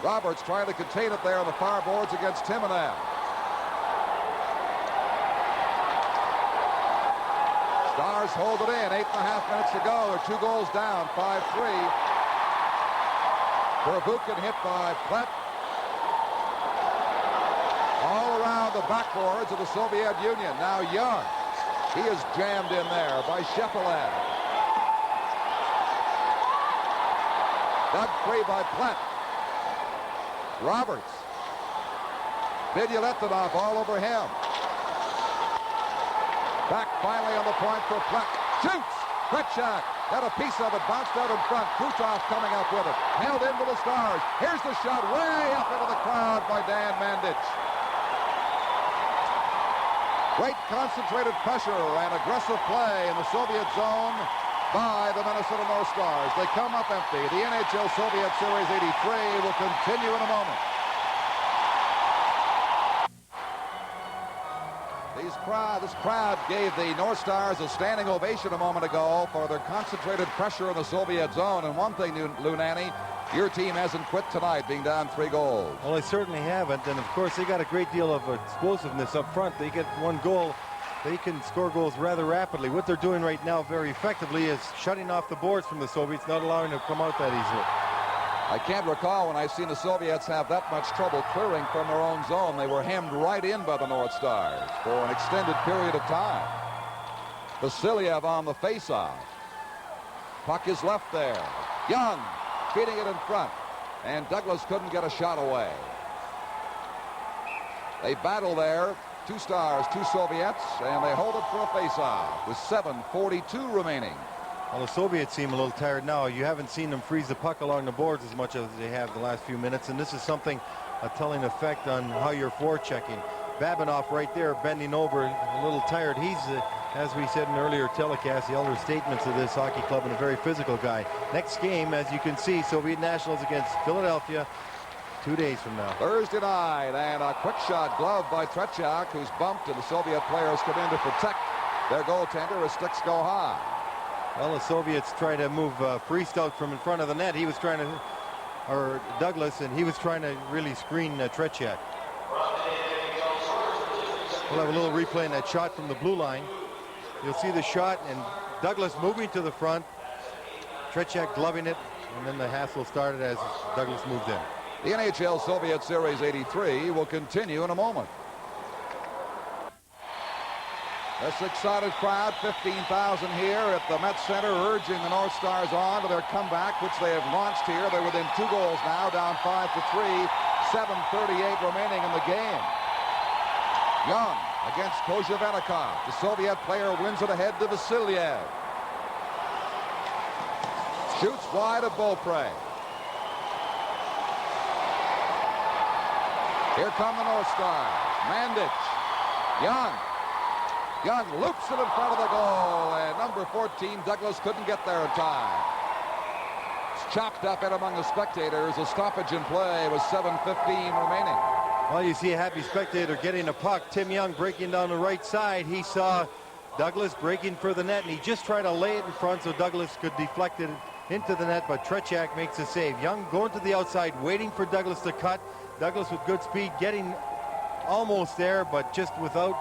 Roberts trying to contain it there on the far boards against Timonev. Stars hold it in. 8.5 minutes to go. They're 2 goals down. 5-3. Verbuchen hit by Plett. All around the backboards of the Soviet Union. Now Young. He is jammed in there by Shepelev. Dug free by Plett. Roberts. Vidyaletdinov all over him. Back finally on the point for Plett. Shoots! Tretьяка got a piece of it, bounced out in front. Krutov coming up with it. Held into the Stars. Here's the shot way up into the crowd by Dan Mandich. Great concentrated pressure and aggressive play in the Soviet zone by the Minnesota North Stars. They come up empty. The NHL Soviet Series 83 will continue in a moment. This crowd gave the North Stars a standing ovation a moment ago for their concentrated pressure in the Soviet zone. And one thing, Lou Nanne, your team hasn't quit tonight, being down 3 goals. Well, they certainly haven't. And, of course, they got a great deal of explosiveness up front. They get 1 goal. They can score goals rather rapidly. What they're doing right now very effectively is shutting off the boards from the Soviets, not allowing them to come out that easily. I can't recall when I've seen the Soviets have that much trouble clearing from their own zone. They were hemmed right in by the North Stars for an extended period of time. Vasiliev on the faceoff. Puck is left there. Young feeding it in front. And Douglas couldn't get a shot away. They battle there. 2 Stars, 2 Soviets, and they hold it for a faceoff with 7:42 remaining. Well, the Soviets seem a little tired now. You haven't seen them freeze the puck along the boards as much as they have the last few minutes, and this is something, a telling effect on how you're forechecking. Babinov right there bending over, a little tired. He's, as we said in earlier telecast, the elder statements of this hockey club, and a very physical guy. Next game, as you can see, Soviet Nationals against Philadelphia 2 days from now. Thursday night, and a quick shot glove by Tretьяка, who's bumped, and the Soviet players come in to protect their goaltender as sticks go high. Well, the Soviets try to move Priest out from in front of the net. He was trying to, or Douglas, and he was trying to really screen Tretьяка. We'll have a little replay in that shot from the blue line. You'll see the shot, and Douglas moving to the front, Tretьяка gloving it, and then the hassle started as Douglas moved in. The NHL Soviet Series 83 will continue in a moment. This excited crowd, 15,000 here at the Met Center, urging the North Stars on to their comeback, which they have launched here. They're within 2 goals now, down 5-3, 7:38 remaining in the game. Young against Kozhevenikov. The Soviet player wins it ahead to Vasilyev. Shoots wide of Beaupre. Here come the North Stars. Mandic. Young. Young loops it in front of the goal, and number 14, Douglas, couldn't get there in time. It's chopped up in among the spectators. A stoppage in play with 7:15 remaining. Well, you see a happy spectator getting a puck. Tim Young breaking down the right side. He saw Douglas breaking for the net, and he just tried to lay it in front so Douglas could deflect it into the net, but Tretьяка makes a save. Young going to the outside, waiting for Douglas to cut. Douglas with good speed, getting almost there, but just without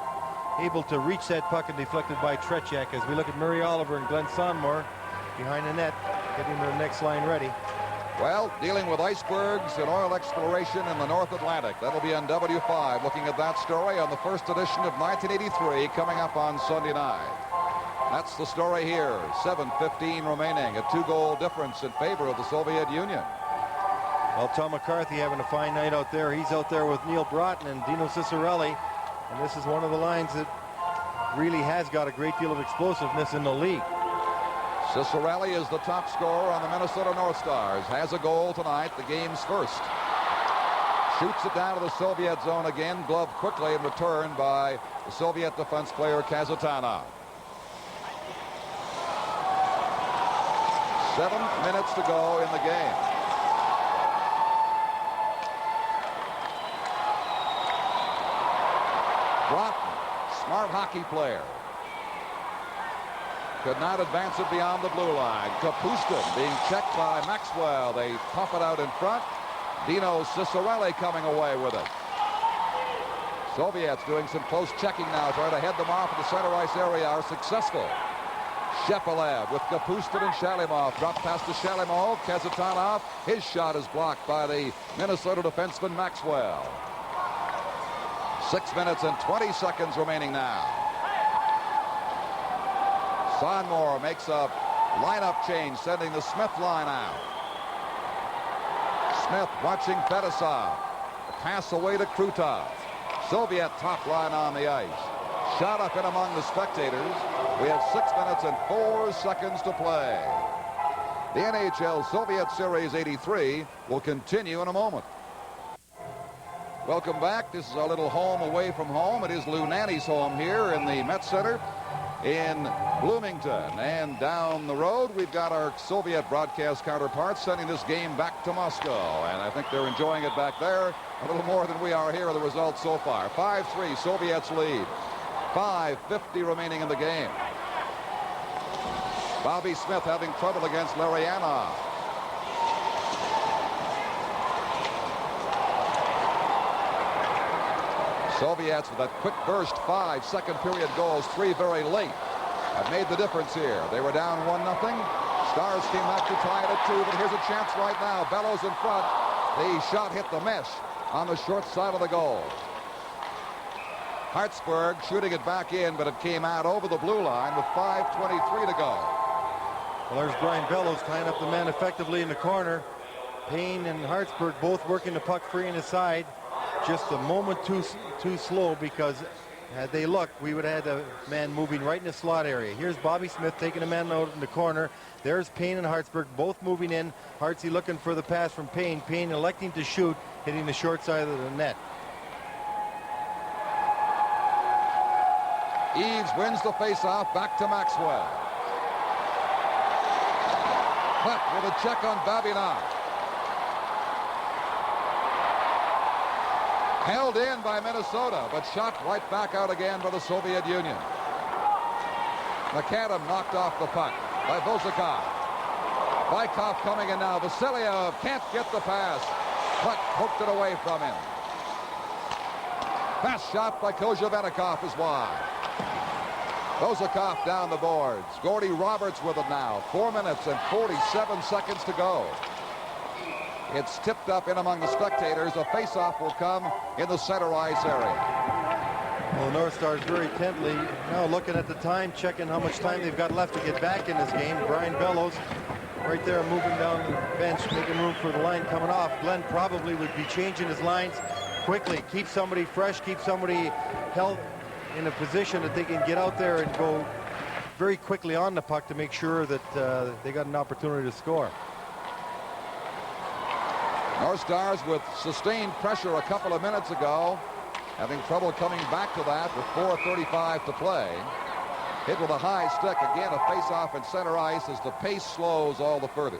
able to reach that puck, and deflected by Tretьяка. As we look at Murray Oliver and Glenn Sonmore behind the net, getting their next line ready. Well, dealing with icebergs and oil exploration in the North Atlantic. That'll be on W5, looking at that story on the first edition of 1983, coming up on Sunday night. That's the story here. 7:15 remaining, a 2-goal difference in favor of the Soviet Union. Well, Tom McCarthy having a fine night out there. He's out there with Neil Broughton and Dino Ciccarelli. And this is one of the lines that really has got a great deal of explosiveness in the league. Ciccarelli is the top scorer on the Minnesota North Stars. Has a goal tonight, the game's first. Shoots it down to the Soviet zone again. Gloved quickly and returned by the Soviet defense player Kazatanov. 7 minutes to go in the game. Broughton, smart hockey player. Could not advance it beyond the blue line. Kapustin being checked by Maxwell. They pump it out in front. Dino Ciccarelli coming away with it. Soviets doing some close checking now, trying to head them off in the center ice area, are successful. Shepelev with Kapustin and Shalimov. Drop pass to Shalimov. Kazatanov. His shot is blocked by the Minnesota defenseman Maxwell. 6 minutes and 20 seconds remaining now. Sonmore makes a lineup change, sending the Smith line out. Smith watching Fedosov. A pass away to Krutov. Soviet top line on the ice. Shot up in among the spectators. We have 6 minutes and 4 seconds to play. The NHL Soviet Series 83 will continue in a moment. Welcome back. This is our little home away from home. It is Lou Nanny's home here in the Met Center in Bloomington. And down the road, we've got our Soviet broadcast counterparts sending this game back to Moscow. And I think they're enjoying it back there a little more than we are here. The results so far. 5-3, Soviets lead. 5:50 remaining in the game. Bobby Smith having trouble against Larionov. Soviets with that quick burst, 5 second period goals, 3 very late, have made the difference here. They were down 1-0. Stars came back to tie it at 2, but here's a chance right now. Bellows in front. The shot hit the mesh on the short side of the goal. Hartsburg shooting it back in, but it came out over the blue line with 5:23 to go. Well, there's Brian Bellows tying up the man effectively in the corner. Payne and Hartsburg both working the puck free in the side. Just a moment too slow, because had they looked, we would have had a man moving right in the slot area. Here's Bobby Smith taking a man out in the corner. There's Payne and Hartsburg both moving in. Hartsy looking for the pass from Payne. Payne electing to shoot, hitting the short side of the net. Eves wins the faceoff, back to Maxwell. Hutt with a check on Babinov. Held in by Minnesota, but shot right back out again by the Soviet Union. McAdam knocked off the puck by Vozakov. Bykov coming in now. Vasilyev can't get the pass. Hutt poked it away from him. Pass shot by Kozhevenikov is wide. Vozakov down the boards. G.Roberts with it now. 4 minutes and 47 seconds to go. It's tipped up in among the spectators. A face-off will come in the center ice area. Well, the North Stars very intently now looking at the time, checking how much time they've got left to get back in this game. Brian Bellows right there moving down the bench, making room for the line coming off. Glenn probably would be changing his lines quickly. Keep somebody fresh, keep somebody held in a position that they can get out there and go very quickly on the puck to make sure that they got an opportunity to score. North Stars with sustained pressure a couple of minutes ago, having trouble coming back to that with 4:35 to play. Hit with a high stick. Again, a face-off in center ice as the pace slows all the further.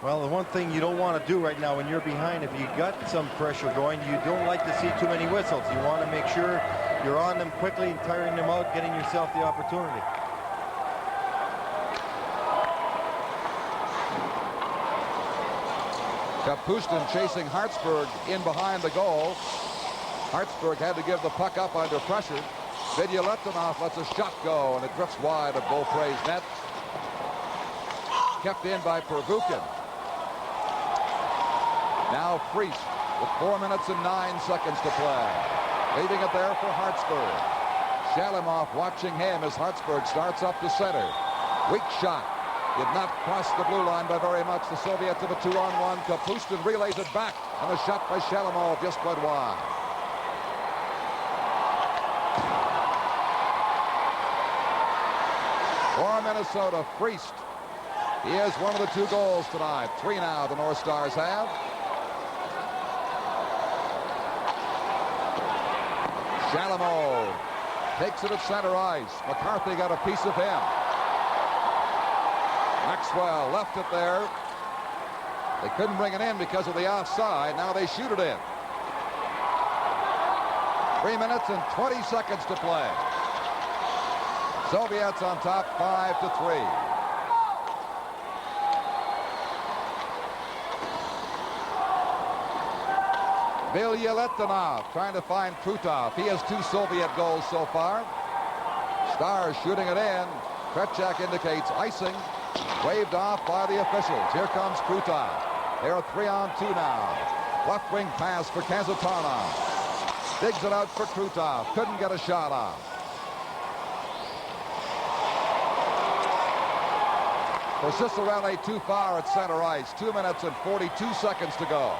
Well, the one thing you don't want to do right now when you're behind, if you got some pressure going, you don't like to see too many whistles. You want to make sure you're on them quickly and tiring them out, getting yourself the opportunity. Kapustin chasing Hartsburg in behind the goal. Hartsburg had to give the puck up under pressure. Vidyaletdinov lets a shot go, and it drifts wide of Beaupre's net. Kept in by Pervukin. Now Friest with 4 minutes and 9 seconds to play. Leaving it there for Hartsburg. Shalimov watching him as Hartsburg starts up the center. Weak shot. Did not cross the blue line by very much. The Soviets have a 2-on-1. Kapustin relays it back, and a shot by Shalimov just went wide. For Minnesota, Friest. He has one of the 2 goals tonight. 3 now the North Stars have. Shalimov takes it at center ice. McCarthy got a piece of him. Maxwell left it there. They couldn't bring it in because of the offside. Now they shoot it in. 3 minutes and 20 seconds to play. Soviets on top 5-3. Vidyaletdinov trying to find Krutov. He has 2 Soviet goals so far. Stars shooting it in. Tretьяка indicates icing. Waved off by the officials. Here comes Krutov. They are 3-on-2 now. Left wing pass for Kazatarnov. Digs it out for Krutov. Couldn't get a shot off. For Cicerelli, too far at center ice. 2 minutes and 42 seconds to go.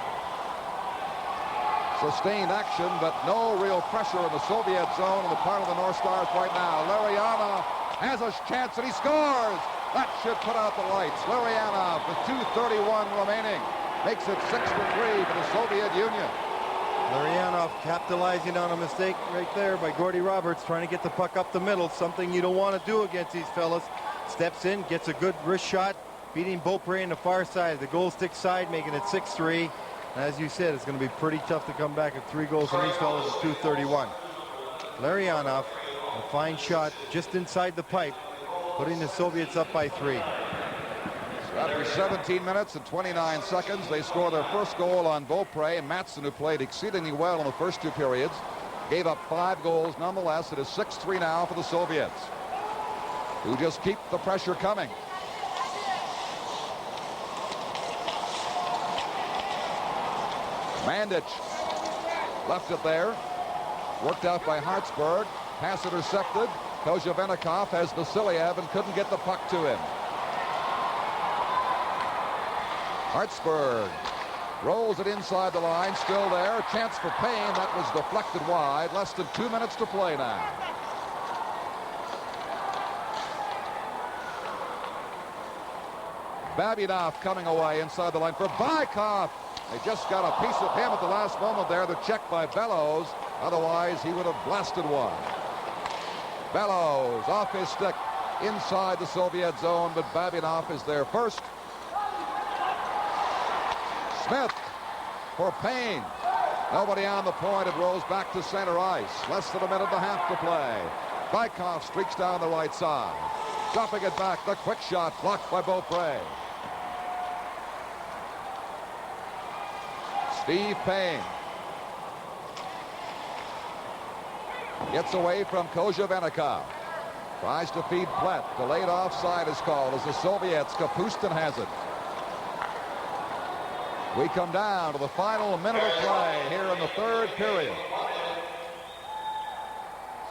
Sustained action, but no real pressure in the Soviet zone on the part of the North Stars right now. Larionov has a chance, and he scores! That should put out the lights. Larionov with 2:31 remaining. Makes it 6-3 for the Soviet Union. Larionov capitalizing on a mistake right there by G.Робертс, trying to get the puck up the middle, something you don't want to do against these fellas. Steps in, gets a good wrist shot, beating Beaupre in the far side, the goal stick side, making it 6-3. As you said, it's going to be pretty tough to come back with 3 goals from these fellas at 2:31. Larionov, a fine shot just inside the pipe, putting the Soviets up by 3. So after 17 minutes and 29 seconds, they score their first goal on Beaupre. М.Матссон, who played exceedingly well in the first 2 periods, gave up 5 goals. Nonetheless, it is 6-3 now for the Soviets, who just keep the pressure coming. Mandic left it there. Worked out by Hartsburg. Pass intercepted. Kozhevenikov has Vasiliev and couldn't get the puck to him. Hartsburg rolls it inside the line. Still there. Chance for Payne. That was deflected wide. Less than 2 minutes to play now. Babinov coming away inside the line for Bykov. They just got a piece of him at the last moment there. The check by Bellows. Otherwise, he would have blasted one. Bellows off his stick inside the Soviet zone, but Babinov is there first. Smith for Payne. Nobody on the point. It rolls back to center ice. Less than a minute and a half to play. Bykov streaks down the right side. Dropping it back. The quick shot blocked by Beaupre. Steve Payne gets away from Kozhevenikov. Tries to feed Platt. Delayed offside is called as the Soviets. Kapustin has it. We come down to the final minute of play here in the 3rd period.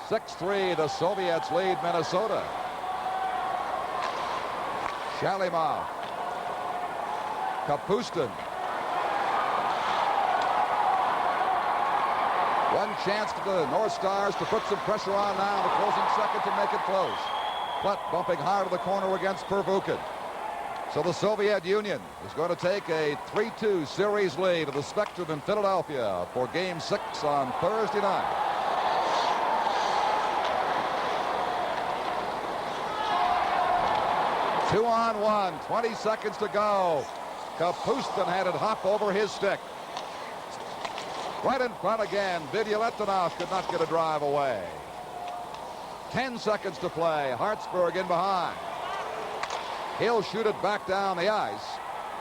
6-3, the Soviets lead Minnesota. Shalimov. Kapustin. One chance to the North Stars to put some pressure on now. The closing second to make it close. Plutt bumping hard to the corner against Pervukin. So the Soviet Union is going to take a 3-2 series lead of the Spectrum in Philadelphia for Game 6 on Thursday night. Two on one, 20 seconds to go. Kapustin had it hop over his stick. Right in front again. Vidyaletdinov could not get a drive away. 10 seconds to play. Hartsburg in behind. He'll shoot it back down the ice.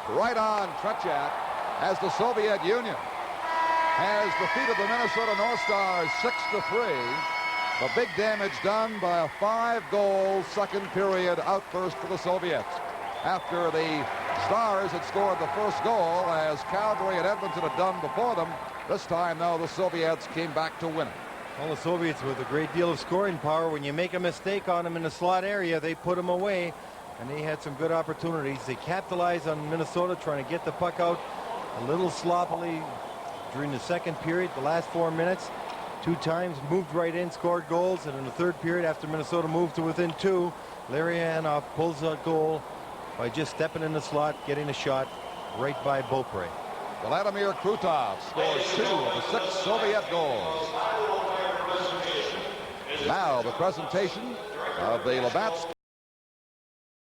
Right on Tretjak as the Soviet Union has defeated the Minnesota North Stars 6-3. The big damage done by a 5-goal second period outburst for the Soviets. After the Stars had scored the first goal, as Calgary and Edmonton had done before them, this time, though, the Soviets came back to win it. Well, the Soviets with a great deal of scoring power. When you make a mistake on them in the slot area, they put them away, and they had some good opportunities. They capitalized on Minnesota trying to get the puck out a little sloppily during the second period, the last 4 minutes. 2 times moved right in, scored goals, and in the third period, after Minnesota moved to within 2, Larry Hanoff pulls a goal by just stepping in the slot, getting a shot right by Beaupre. Vladimir Krutov scores 2 of the 6 Soviet goals. Now the presentation of the Labatt